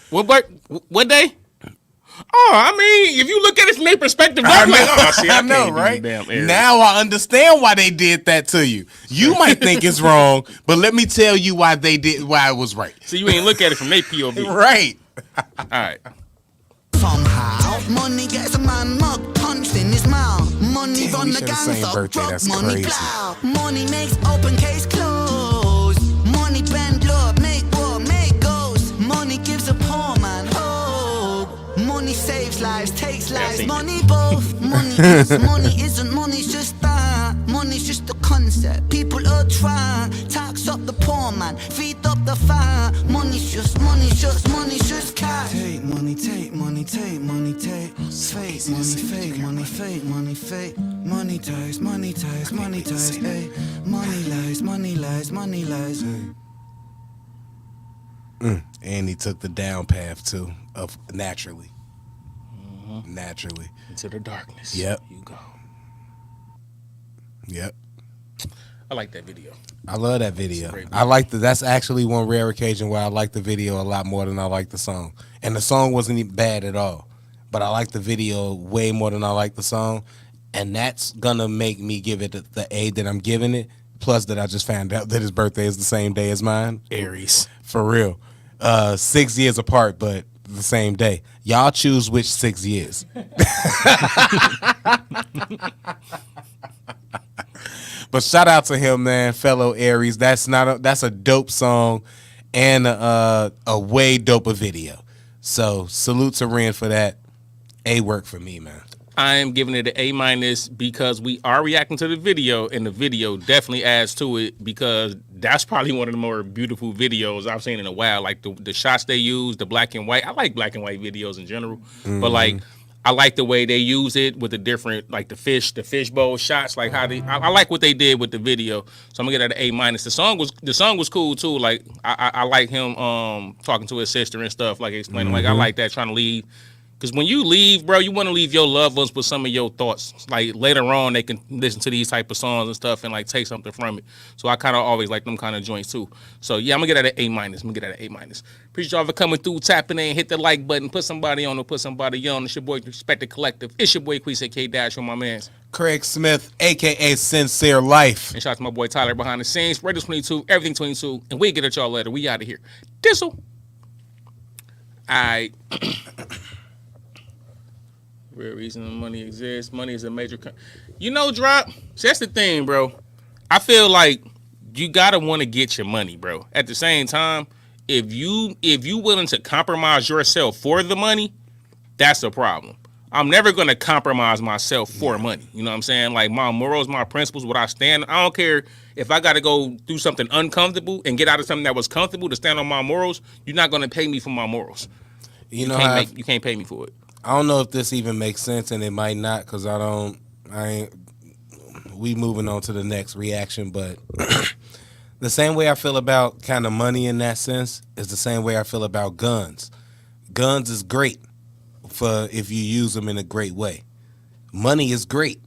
What day? Oh, I mean, if you look at it from their perspective, I'm like, oh, see, I know, right? Now I understand why they did that to you. You might think it's wrong, but let me tell you why it was right. So you ain't look at it from their POV. Right. All right. Somehow, money gets a man mug punched in his mouth. Money Damn, run we the share the gang, same so birthday. drug That's money crazy. plow. Money makes open case close. Money bend low, make war, make goals. Money gives a poor man hope. Money saves lives, takes lives. Money both. Money is, money isn't. Money's just that. Money's just a concept. People are trying. Tax up the poor man, feed up the fire. Money's just cash. Take money, take money, take money, take. Fake money, fake money, fake money, fake. Money ties, money ties, money ties, ay. Money lies, money lies, money lies. And he took the down path too, of naturally. Naturally. Into the darkness. Yep. You go. Yep. I like that video. I love that video. Great video. I like that's actually one rare occasion where I like the video a lot more than I like the song. And the song wasn't even bad at all. But I like the video way more than I like the song. And that's gonna make me give it the A that I'm giving it. Plus that I just found out that his birthday is the same day as mine. Aries. For real. 6 years apart, but the same day. Y'all choose which 6 years. But shout out to him, man, fellow Aries. That's a dope song and a way doper video. So salute to Ren for that. A work for me, man. I am giving it an A- because we are reacting to the video, and the video definitely adds to it because that's probably one of the more beautiful videos I've seen in a while. Like the shots they use, the black and white. I like black and white videos in general, but like I like the way they use it with the different, like the fishbowl shots, like how they. I like what they did with the video, so I'm gonna get that an A-. The song was cool too. Like I like him talking to his sister and stuff, like explaining. Like I like that, trying to leave. Because when you leave, bro, you want to leave your loved ones with some of your thoughts. Like later on, they can listen to these type of songs and stuff and like take something from it. So I kind of always like them kind of joints too. So yeah, I'm gonna get that an A-. I'm gonna get that an A-. Appreciate y'all for coming through, tapping in, hit the like button, put somebody on or put somebody on. It's your boy, Respect the Collective. It's your boy, Quis, aka Dash, with my mans. Craig Smith, a.k.a. Sincere Life. And shout out to my boy Tyler behind the scenes. Radio 22, everything 22. And we'll get at y'all later. We out of here. Dizzle. All right. Real reason money exists. Money is a major. You know, Drop. See, that's the thing, bro. I feel like you gotta want to get your money, bro. At the same time, if you willing to compromise yourself for the money, that's a problem. I'm never gonna compromise myself for money. You know what I'm saying? Like my morals, my principles, what I stand. I don't care if I gotta go do something uncomfortable and get out of something that was comfortable to stand on my morals. You're not gonna pay me for my morals. You can't pay me for it. I don't know if this even makes sense, and it might not, because we moving on to the next reaction, but the same way I feel about kind of money in that sense is the same way I feel about guns. Guns is great for if you use them in a great way. Money is great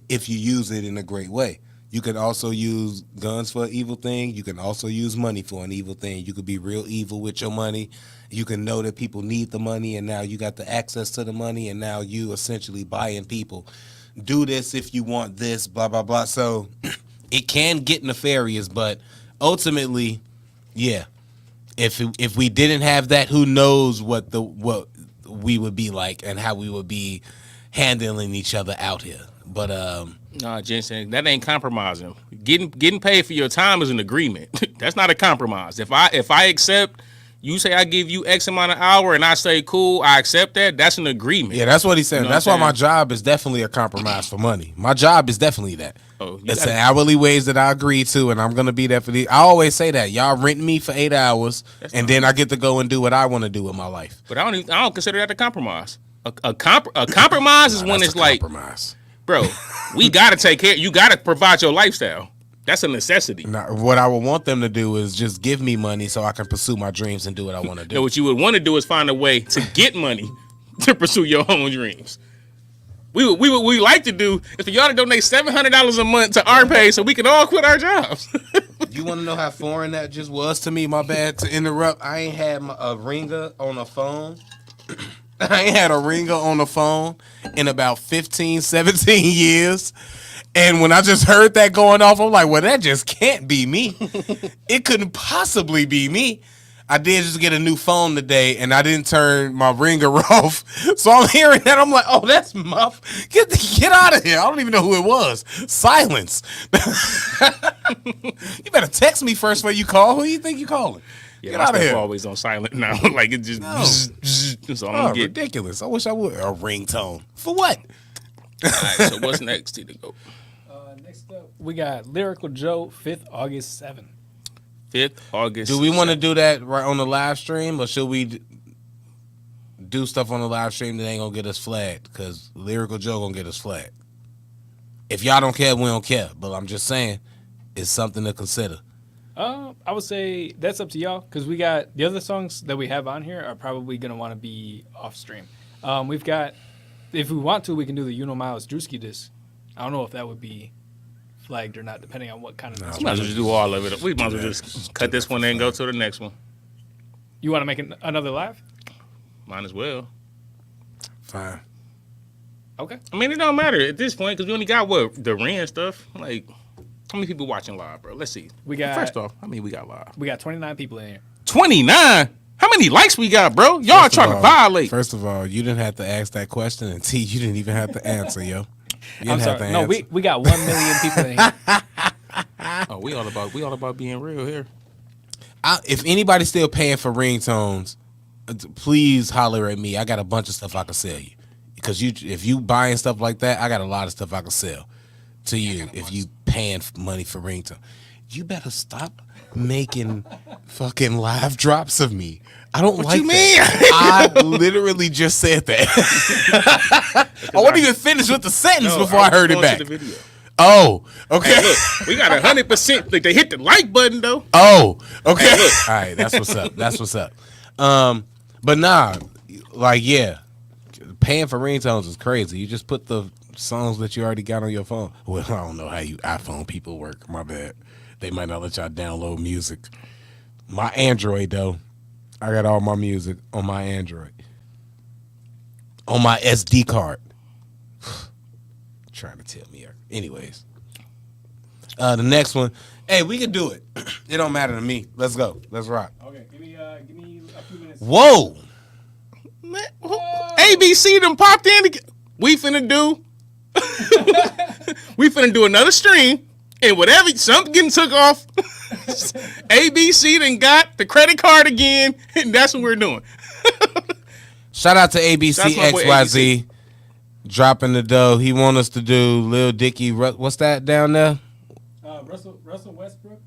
if you use it in a great way. You can also use guns for an evil thing. You can also use money for an evil thing. You could be real evil with your money. You can know that people need the money, and now you got the access to the money, and now you essentially buying people. Do this if you want this, blah, blah, blah. So it can get nefarious, but ultimately, yeah. If we didn't have that, who knows what we would be like and how we would be handling each other out here. But Nah, Jensen, that ain't compromising. Getting paid for your time is an agreement. That's not a compromise. If I accept, you say I give you X amount of hour and I say cool, I accept that. That's an agreement. Yeah, that's what he said. You know that's why my job is definitely a compromise for money. My job is definitely that. Oh, it's an hourly wage that I agree to, and I'm gonna be there for the. I always say that y'all rent me for 8 hours, and then I get to go and do what I want to do with my life. But I don't consider that a compromise. A compromise is when it's like, bro, we gotta take care. You gotta provide your lifestyle. That's a necessity. Now, what I would want them to do is just give me money so I can pursue my dreams and do what I want to do. No, what you would want to do is find a way to get money to pursue your own dreams. We like to do is for y'all to donate $700 a month to our pay so we can all quit our jobs. You want to know how foreign that just was to me? My bad to interrupt. I ain't had a ringer on a phone. I ain't had a ringer on the phone in about 15, 17 years. And when I just heard that going off, I'm like, well, that just can't be me. It couldn't possibly be me. I did just get a new phone today, and I didn't turn my ringer off. So I'm hearing that. I'm like, oh, that's Muff. Get out of here. I don't even know who it was. Silence. You better text me first before you call. Who do you think you calling? Yeah, get out of here. Always on silent now. Like it just. No. That's all I'm getting. Ridiculous. I wish I would. A ringtone. For what? All right, so what's next, T to go? Next up, we got Lyrical Joe, 5th August 7. 5th August. Do we want to do that right on the live stream, or should we do stuff on the live stream that ain't gonna get us flagged? Because Lyrical Joe gonna get us flagged. If y'all don't care, we don't care. But I'm just saying, it's something to consider. I would say that's up to y'all, because we got the other songs that we have on here are probably gonna want to be off stream. We've got, if we want to, we can do the You Know Miles Drewski disc. I don't know if that would be flagged or not, depending on what kind of. We might as well just do all of it. We might as well just cut this one and go to the next one. You want to make another live? Might as well. Fine. Okay. I mean, it don't matter at this point because we only got the Ren stuff. Like, how many people watching live, bro? Let's see. First off, how many we got live? We got 29 people in here. 29? How many likes we got, bro? Y'all trying to violate. First of all, you didn't have to ask that question, and T, you didn't even have to answer, yo. I'm sorry. No, we got 1 million people in here. Oh, we all about being real here. If anybody's still paying for ringtones, please holler at me. I got a bunch of stuff I can sell you. Because if you buying stuff like that, I got a lot of stuff I can sell to you if you paying money for ringtone. You better stop making fucking live drops of me. I don't like that. I literally just said that. I wasn't even finished with the sentence before I heard it back. The video. Oh, okay. Hey, look, we got 100%. Like, they hit the like button though. Oh, okay. Hey, all right, that's what's up. That's what's up. But nah, like yeah, paying for ringtones is crazy. You just put the songs that you already got on your phone. Well, I don't know how you iPhone people work. My bad. They might not let y'all download music. My Android though, I got all my music on my Android. On my SD card. Trying to tell me. Anyways. The next one. Hey, we can do it. It don't matter to me. Let's go. Let's rock. Okay, give me a few minutes. Whoa. ABC done popped in. We finna do. We finna do another stream. And whatever, something getting took off. ABC done got the credit card again. And that's what we're doing. Shout out to ABC XYZ. dropping the dough. He want us to do Lil Dicky. What's that down there? Russell Westbrook,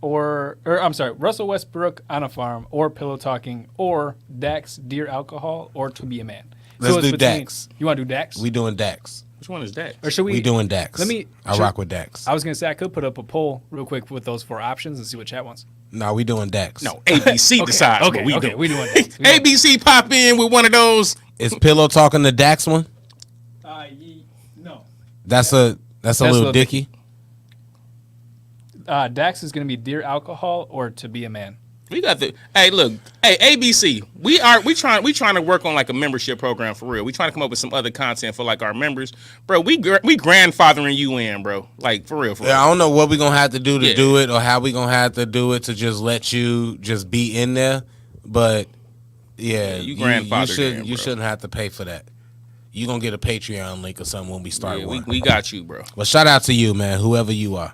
or I'm sorry, Russell Westbrook on a farm, or Pillow Talking, or Dax Dear Alcohol, or To Be a Man. Let's it's do Dax. You want to do Dax? We doing Dax. Which one is that? Or should We doing Dax. I rock with Dax. I was gonna say I could put up a poll real quick with those 4 options and see what chat wants. No, we doing Dax. No, ABC decides what we do. We doing Dax. ABC pop in with one of those. Is Pillow Talking the Dax one? No. That's a Lil Dicky. Dax is gonna be Dear Alcohol or To Be a Man. We got the ABC. We trying to work on like a membership program for real. We trying to come up with some other content for like our members, bro. We grandfathering you in, bro. Like for real. Yeah, I don't know what we gonna have to do to do it, or how we gonna have to do it to just let you just be in there. But yeah, you grandfathered you shouldn't have to pay for that. You gonna get a Patreon link or something when we start. Yeah, we got you, bro. Well, shout out to you, man, whoever you are.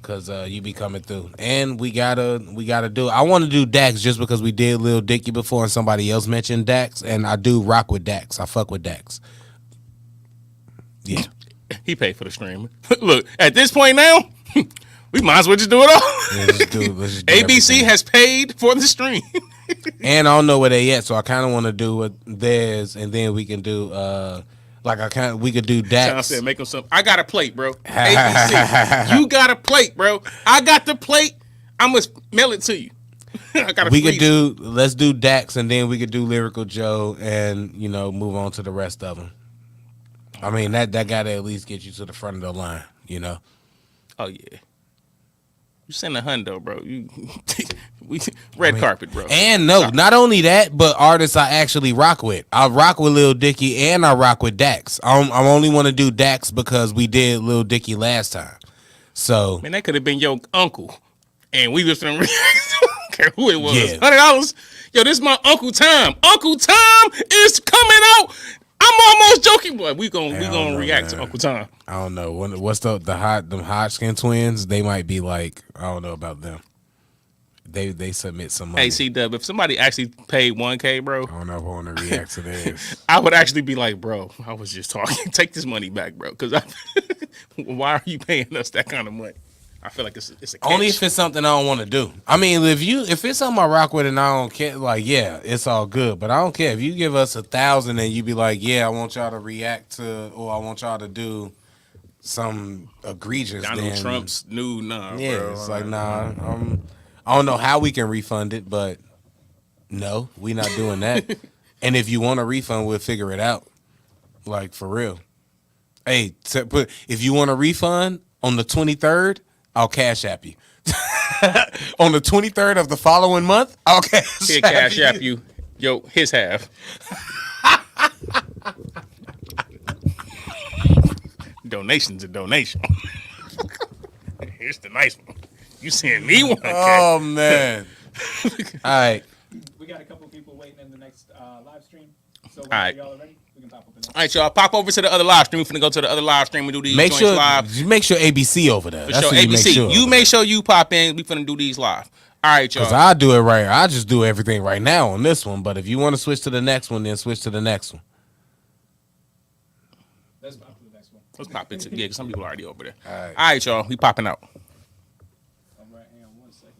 Cause you be coming through, and we gotta do. I want to do Dax just because we did Lil Dicky before, and somebody else mentioned Dax, and I do rock with Dax. I fuck with Dax. Yeah, he paid for the stream. Look, at this point now, we might as well just do it all. Yeah, let's just do ABC everything. has paid for the stream, and I don't know where they at, so I kind of want to do theirs, and then we can do. We could do Dax. John said, make him some. I got a plate, bro. ABC, you got a plate, bro. I got the plate. I'm gonna mail it to you. Let's do Dax, and then we could do Lyrical Joe, and move on to the rest of them. I mean that gotta at least get you to the front of the line, Oh yeah. You send a hundo, bro. Red carpet, bro. And not only that, but artists I actually rock with. I rock with Lil Dicky and I rock with Dax. I only want to do Dax because we did Lil Dicky last time. So man, that could have been your uncle, and we was gonna react. I don't care who it was. Yeah. $100. Yo, this is my Uncle Tom. Uncle Tom is coming out. I'm almost joking, boy. We gonna react to Uncle Tom. I don't know. What's them Hodgkin twins? They might be like, I don't know about them. They submit some money. Hey, C-Dub, if somebody actually paid $1K, bro, I don't know if I want to react to this. I would actually be like, bro, I was just talking. Take this money back, bro. Because why are you paying us that kind of money? I feel like it's a catch. Only if it's something I don't want to do. I mean, if it's something I rock with and I don't care, like, yeah, it's all good. But I don't care if you give us 1,000 and you be like, yeah, I want y'all to react to, or I want y'all to do some egregious. Donald Trump's new, yeah, bro. it's like, nah. I don't know how we can refund it, but no, we not doing that. And if you want a refund, we'll figure it out. Like, for real. Hey, if you want a refund on the 23rd. I'll cash app you. On the 23rd of the following month, I'll cash app you. Yo, his half. Donation's a donation. Here's the nice one. You send me one. Oh, man. All right. We got a couple people waiting in the next live stream. So all right. Y'all are ready? We can pop up in there. All right, y'all. Pop over to the other live stream. We're finna go to the other live stream. We do these joints live. Make sure ABC over there. For sure. ABC. Make sure you pop in. We finna do these live. All right, y'all. Because I do it right. I just do everything right now on this one. But if you want to switch to the next one, then switch to the next one. Let's pop to the next one. Let's pop into because some people are already over there. All right. All right, y'all. We popping out. All right, hang on 1 second.